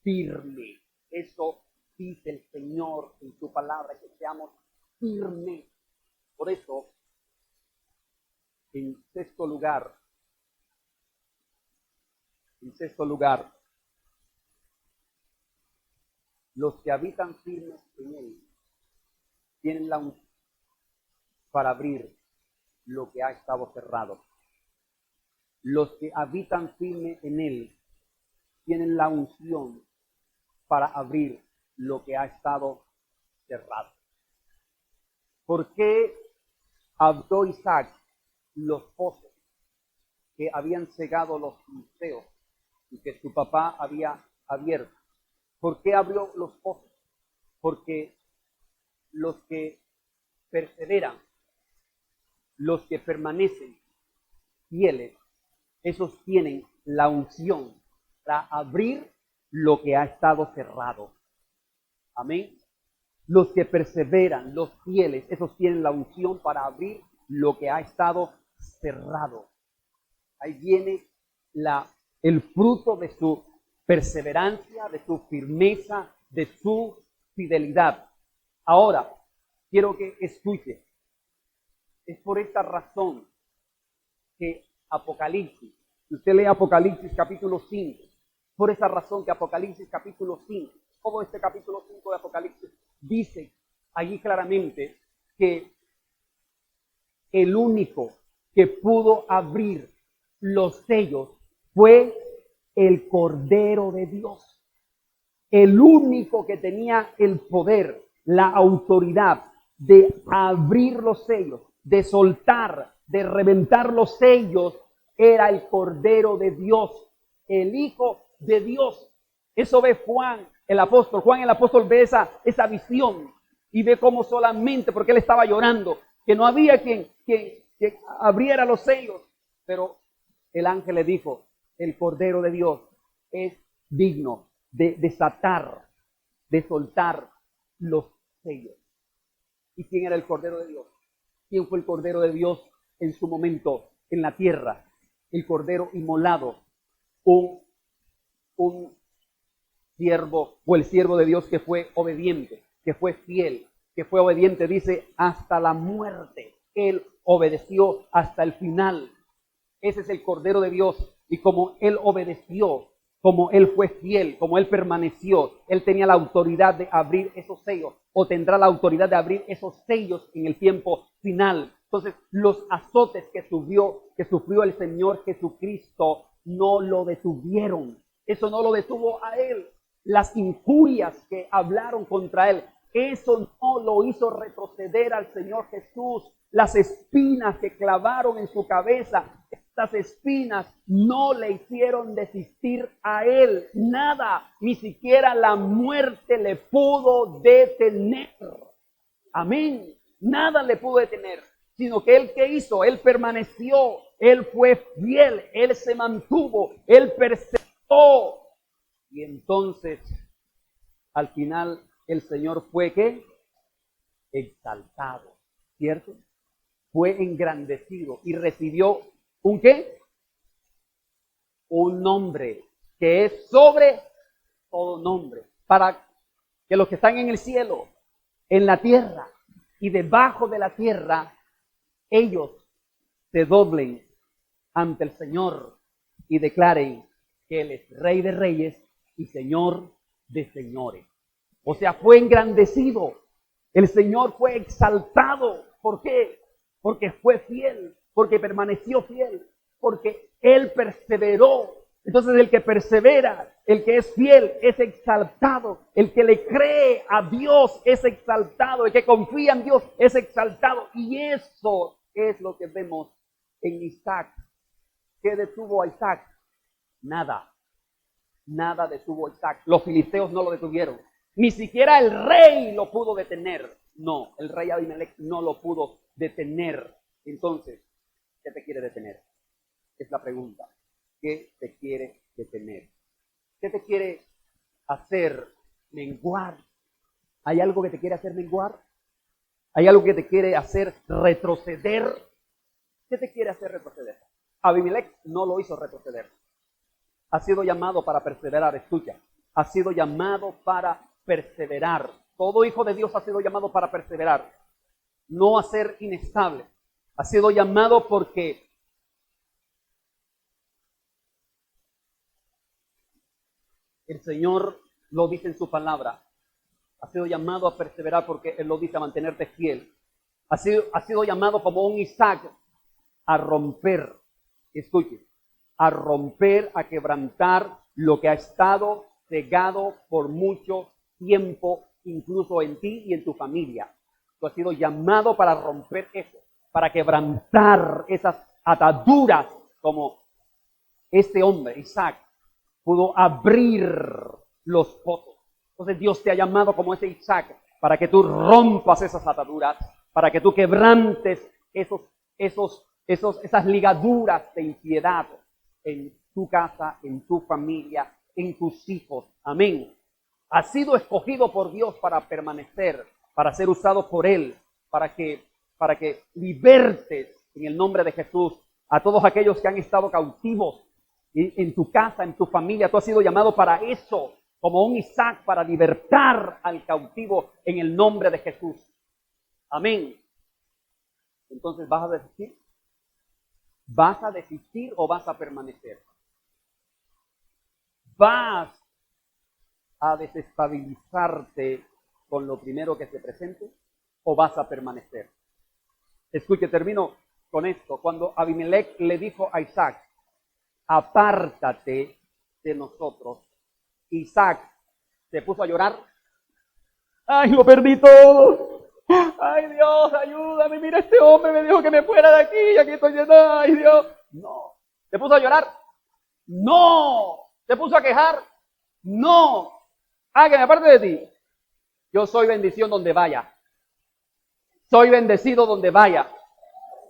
firme. Eso dice el Señor en su palabra, que seamos firmes. Por eso, en sexto lugar, los que habitan firmes en Él tienen la unción para abrir lo que ha estado cerrado. Los que habitan firme en Él tienen la unción para abrir lo que ha estado cerrado. ¿Por qué abrió Isaac los pozos que habían cegado los filisteos y que su papá había abierto? ¿Por qué abrió los pozos? Porque los que perseveran, los que permanecen fieles, esos tienen la unción para abrir lo que ha estado cerrado. Amén. Los que perseveran, los fieles, esos tienen la unción para abrir lo que ha estado cerrado. Ahí viene el fruto de su perseverancia, de su firmeza, de su fidelidad. Ahora, quiero que escuche. Es por esta razón que Apocalipsis, si usted lee Apocalipsis capítulo 5, por esa razón que Apocalipsis capítulo 5, todo este capítulo 5 de Apocalipsis, dice allí claramente que el único que pudo abrir los sellos fue el Cordero de Dios. El único que tenía el poder, la autoridad de abrir los sellos, de soltar, de reventar los sellos, era el Cordero de Dios, el Hijo de Dios. Eso ve Juan el apóstol. Juan el apóstol ve esa visión y ve cómo solamente, porque él estaba llorando, que no había quien abriera los sellos. Pero el ángel le dijo, el Cordero de Dios es digno de desatar, de soltar los sellos. ¿Y quién era el Cordero de Dios? ¿Quién fue el Cordero de Dios en su momento en la tierra? El Cordero inmolado, un siervo, o el siervo de Dios que fue obediente, que fue fiel, que fue obediente, dice, hasta la muerte. Él obedeció hasta el final. Ese es el Cordero de Dios. Y como Él obedeció, como Él fue fiel, como Él permaneció, Él tenía la autoridad de abrir esos sellos, o tendrá la autoridad de abrir esos sellos en el tiempo final. Entonces, los azotes que sufrió el Señor Jesucristo no lo detuvieron. Eso no lo detuvo a Él. Las injurias que hablaron contra Él, eso no lo hizo retroceder al Señor Jesús. Las espinas que clavaron en su cabeza, estas espinas no le hicieron desistir a Él. Nada, ni siquiera la muerte le pudo detener. Amén. Nada le pudo detener, sino que Él, ¿qué hizo? Él permaneció, Él fue fiel, Él se mantuvo, Él perseveró. Y entonces, al final, el Señor fue, ¿qué? Exaltado, ¿cierto? Fue engrandecido y recibió ¿un qué? Un nombre que es sobre todo nombre, para que los que están en el cielo, en la tierra y debajo de la tierra, ellos se doblen ante el Señor y declaren que Él es Rey de Reyes y Señor de Señores. O sea, fue engrandecido. El Señor fue exaltado. ¿Por qué? Porque fue fiel, porque permaneció fiel, porque Él perseveró Entonces el que persevera, el que es fiel, es exaltado. El que le cree a Dios es exaltado. El que confía en Dios es exaltado. Y eso es lo que vemos en Isaac. ¿Qué detuvo a Isaac? Nada. Nada detuvo a Isaac. Los filisteos no lo detuvieron. Ni siquiera el rey lo pudo detener. No, el rey Abimelech no lo pudo detener. Entonces, ¿qué te quiere detener? Es la pregunta. ¿Qué te quiere detener? ¿Qué te quiere hacer menguar? ¿Hay algo que te quiere hacer menguar? ¿Hay algo que te quiere hacer retroceder? ¿Qué te quiere hacer retroceder? Abimelech no lo hizo retroceder. Ha sido llamado para perseverar, escucha. Ha sido llamado para perseverar. Todo hijo de Dios ha sido llamado para perseverar. No a ser inestable. Ha sido llamado porque el Señor lo dice en su palabra. Ha sido llamado a perseverar porque Él lo dice, a mantenerte fiel. Ha sido llamado como un Isaac a romper. Escuche, a romper, a quebrantar lo que ha estado cegado por mucho tiempo, incluso en ti y en tu familia. Tú has sido llamado para romper eso, para quebrantar esas ataduras, como este hombre, Isaac, pudo abrir los pozos. Entonces Dios te ha llamado como ese Isaac para que tú rompas esas ataduras, para que tú quebrantes esas ligaduras de impiedad en tu casa, en tu familia, en tus hijos. Amén. Has sido escogido por Dios para permanecer, para ser usado por Él, para que libertes en el nombre de Jesús a todos aquellos que han estado cautivos en tu casa, en tu familia. Tú has sido llamado para eso, como un Isaac, para libertar al cautivo en el nombre de Jesús. Amén. Entonces, ¿vas a desistir? ¿Vas a desistir o vas a permanecer? ¿Vas a desestabilizarte con lo primero que se presente o vas a permanecer? Escuche, termino con esto. Cuando Abimelech le dijo a Isaac, apártate de nosotros, Isaac se puso a llorar. ¡Ay, lo perdí todo! ¡Ay, Dios, ayúdame! Mira, este hombre me dijo que me fuera de aquí y aquí estoy yendo. ¡Ay, Dios! No. ¿Se puso a llorar? No. ¿Se puso a quejar? No. Que me aparte de ti. Yo soy bendición donde vaya. Soy bendecido donde vaya.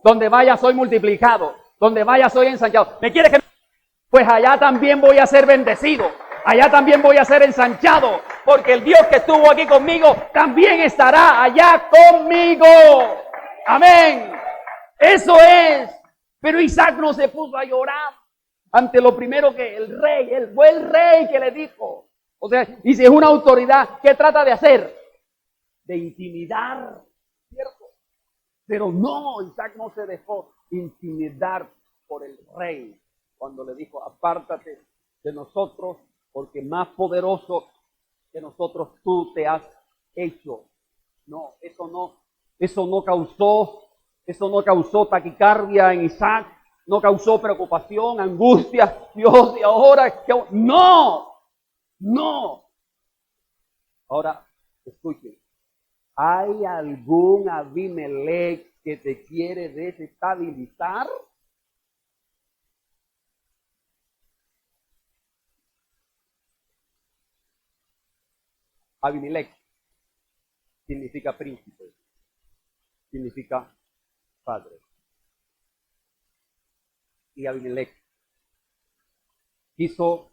Donde vaya soy multiplicado. Donde vaya soy ensanchado. ¿Me quieres que? Pues allá también voy a ser bendecido. Allá también voy a ser ensanchado. Porque el Dios que estuvo aquí conmigo también estará allá conmigo. Amén. Eso es. Pero Isaac no se puso a llorar ante lo primero que fue el rey que le dijo. O sea, y si es una autoridad, ¿qué trata de hacer? De intimidar, ¿cierto? Pero no, Isaac no se dejó intimidar por el rey cuando le dijo, apártate de nosotros, porque más poderoso que nosotros tú te has hecho. No, eso no causó taquicardia en Isaac, no causó preocupación, angustia. Dios, y ahora, no. Ahora, escuchen, ¿hay algún Abimelech que te quiere desestabilizar? Abimelech significa príncipe, significa padre. Y Abimelech quiso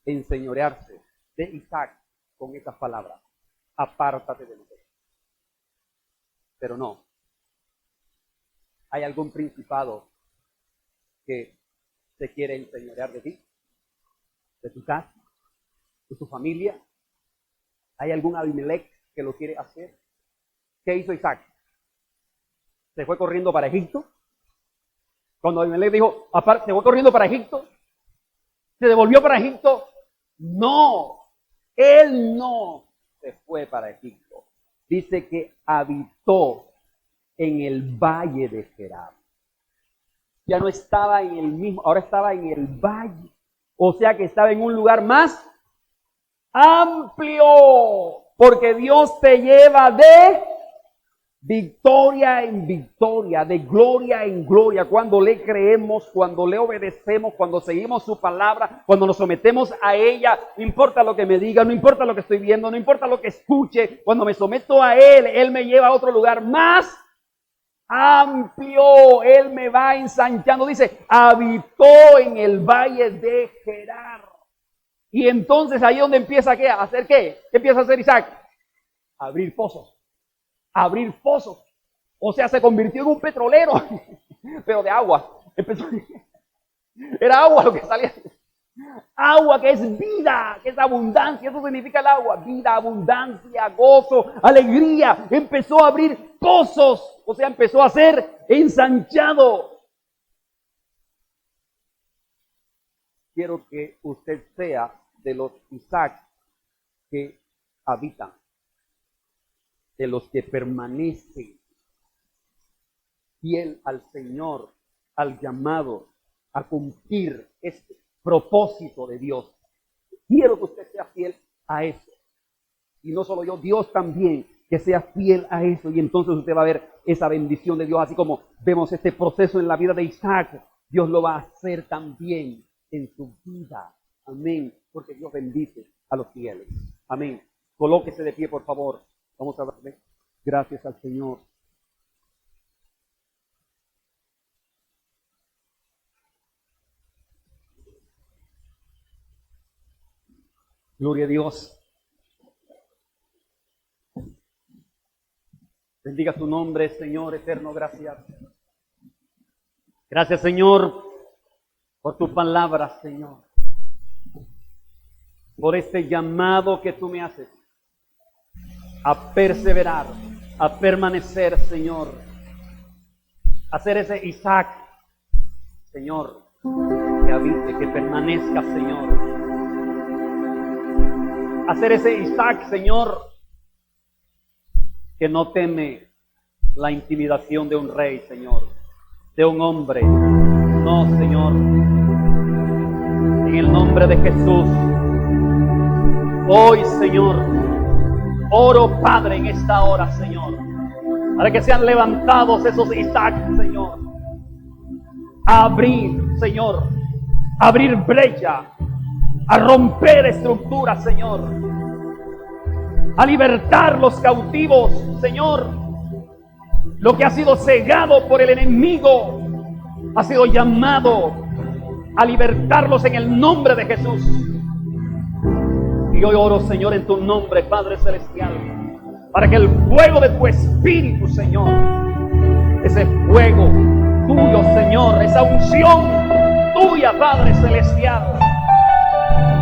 enseñorearse de Isaac con estas palabras, apártate de nosotros. Pero no, ¿hay algún principado que se quiere enseñorear de ti, de tu casa, de tu familia? ¿Hay algún Abimelech que lo quiere hacer? ¿Qué hizo Isaac? ¿Se fue corriendo para Egipto? Cuando Abimelech dijo, se fue corriendo para Egipto, ¿se devolvió para Egipto? No, él no se fue para Egipto. Dice que habitó en el valle de Gerar. Ya no estaba en el mismo, ahora estaba en el valle. O sea que estaba en un lugar más amplio. Porque Dios te lleva de victoria en victoria, de gloria en gloria, cuando le creemos, cuando le obedecemos, cuando seguimos su palabra, cuando nos sometemos a ella. No importa lo que me diga, no importa lo que estoy viendo, no importa lo que escuche, cuando me someto a Él me lleva a otro lugar más amplio. Él me va ensanchando. Dice, habitó en el valle de Gerar. Y entonces ahí es donde empieza ¿qué? ¿A hacer qué? ¿Qué empieza a hacer Isaac? Abrir pozos. Abrir pozos. O sea, se convirtió en un petrolero, pero de agua. Era agua lo que salía. Agua que es vida, que es abundancia. Eso significa el agua. Vida, abundancia, gozo, alegría. Empezó a abrir pozos. O sea, empezó a ser ensanchado. Quiero que usted sea de los Isaac que habitan, de los que permanecen fiel al Señor, al llamado, a cumplir este propósito de Dios. Quiero que usted sea fiel a eso. Y no solo yo, Dios también, que sea fiel a eso. Y entonces usted va a ver esa bendición de Dios, así como vemos este proceso en la vida de Isaac. Dios lo va a hacer también en su vida. Amén. Porque Dios bendice a los fieles. Amén. Colóquese de pie, por favor. Vamos a darle gracias al Señor. Gloria a Dios. Bendiga su nombre, Señor eterno. Gracias. Gracias, Señor, por tu palabra, Señor. Por este llamado que tú me haces a perseverar, a permanecer, Señor. A ser ese Isaac, Señor, que habite, que permanezca, Señor. A ser ese Isaac, Señor, que no teme la intimidación de un rey, Señor, de un hombre. No, Señor. En el nombre de Jesús, hoy, Señor, oro, Padre, en esta hora, Señor, para que sean levantados esos Isaac, Señor. A abrir, Señor, a abrir brecha, a romper estructuras, Señor, a libertar los cautivos, Señor. Lo que ha sido cegado por el enemigo ha sido llamado a libertarlos en el nombre de Jesús. Y hoy oro, Señor, en tu nombre, Padre Celestial, para que el fuego de tu Espíritu, Señor, ese fuego tuyo, Señor, esa unción tuya, Padre Celestial,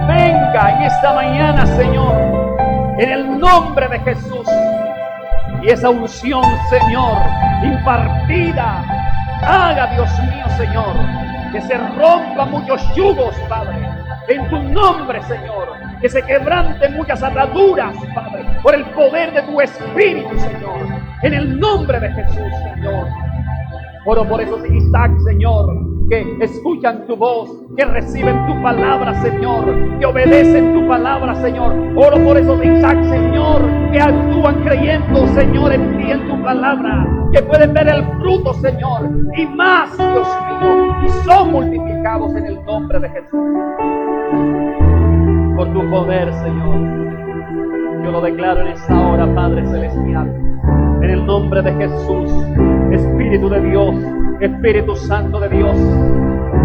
venga en esta mañana, Señor, en el nombre de Jesús. Y esa unción, Señor, impartida, haga, Dios mío, Señor, que se rompan muchos yugos, Padre, en tu nombre, Señor, que se quebranten muchas ataduras, Padre, por el poder de tu Espíritu, Señor, en el nombre de Jesús, Señor. Oro por esos Isaac, Señor, que escuchan tu voz, que reciben tu palabra, Señor, que obedecen tu palabra, Señor. Oro por esos Isaac, Señor, que actúan creyendo, Señor, en ti, en tu palabra, que pueden ver el fruto, Señor, y más, Dios mío, y son multiplicados en el nombre de Jesús. Por tu poder, Señor, yo lo declaro en esta hora, Padre Celestial, en el nombre de Jesús. Espíritu de Dios, Espíritu Santo de Dios,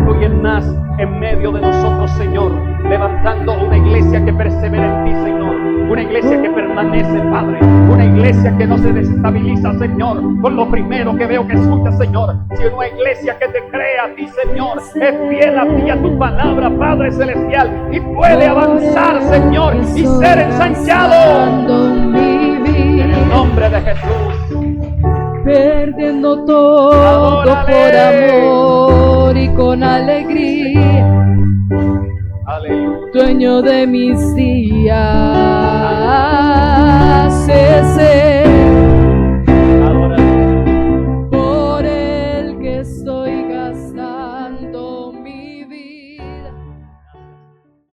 fluye más en medio de nosotros, Señor, levantando una iglesia que persevera en ti, Señor, una iglesia que permanece, Padre, una iglesia que no se desestabiliza, Señor, con lo primero que veo que escucha, Señor, sino una iglesia que te crea a ti, Señor, es fiel a ti, a tu palabra, Padre Celestial, y puede avanzar, Señor, y ser ensanchado en el nombre de Jesús.
Perdiendo todo por amor y con alegría, dueño de mis días, ese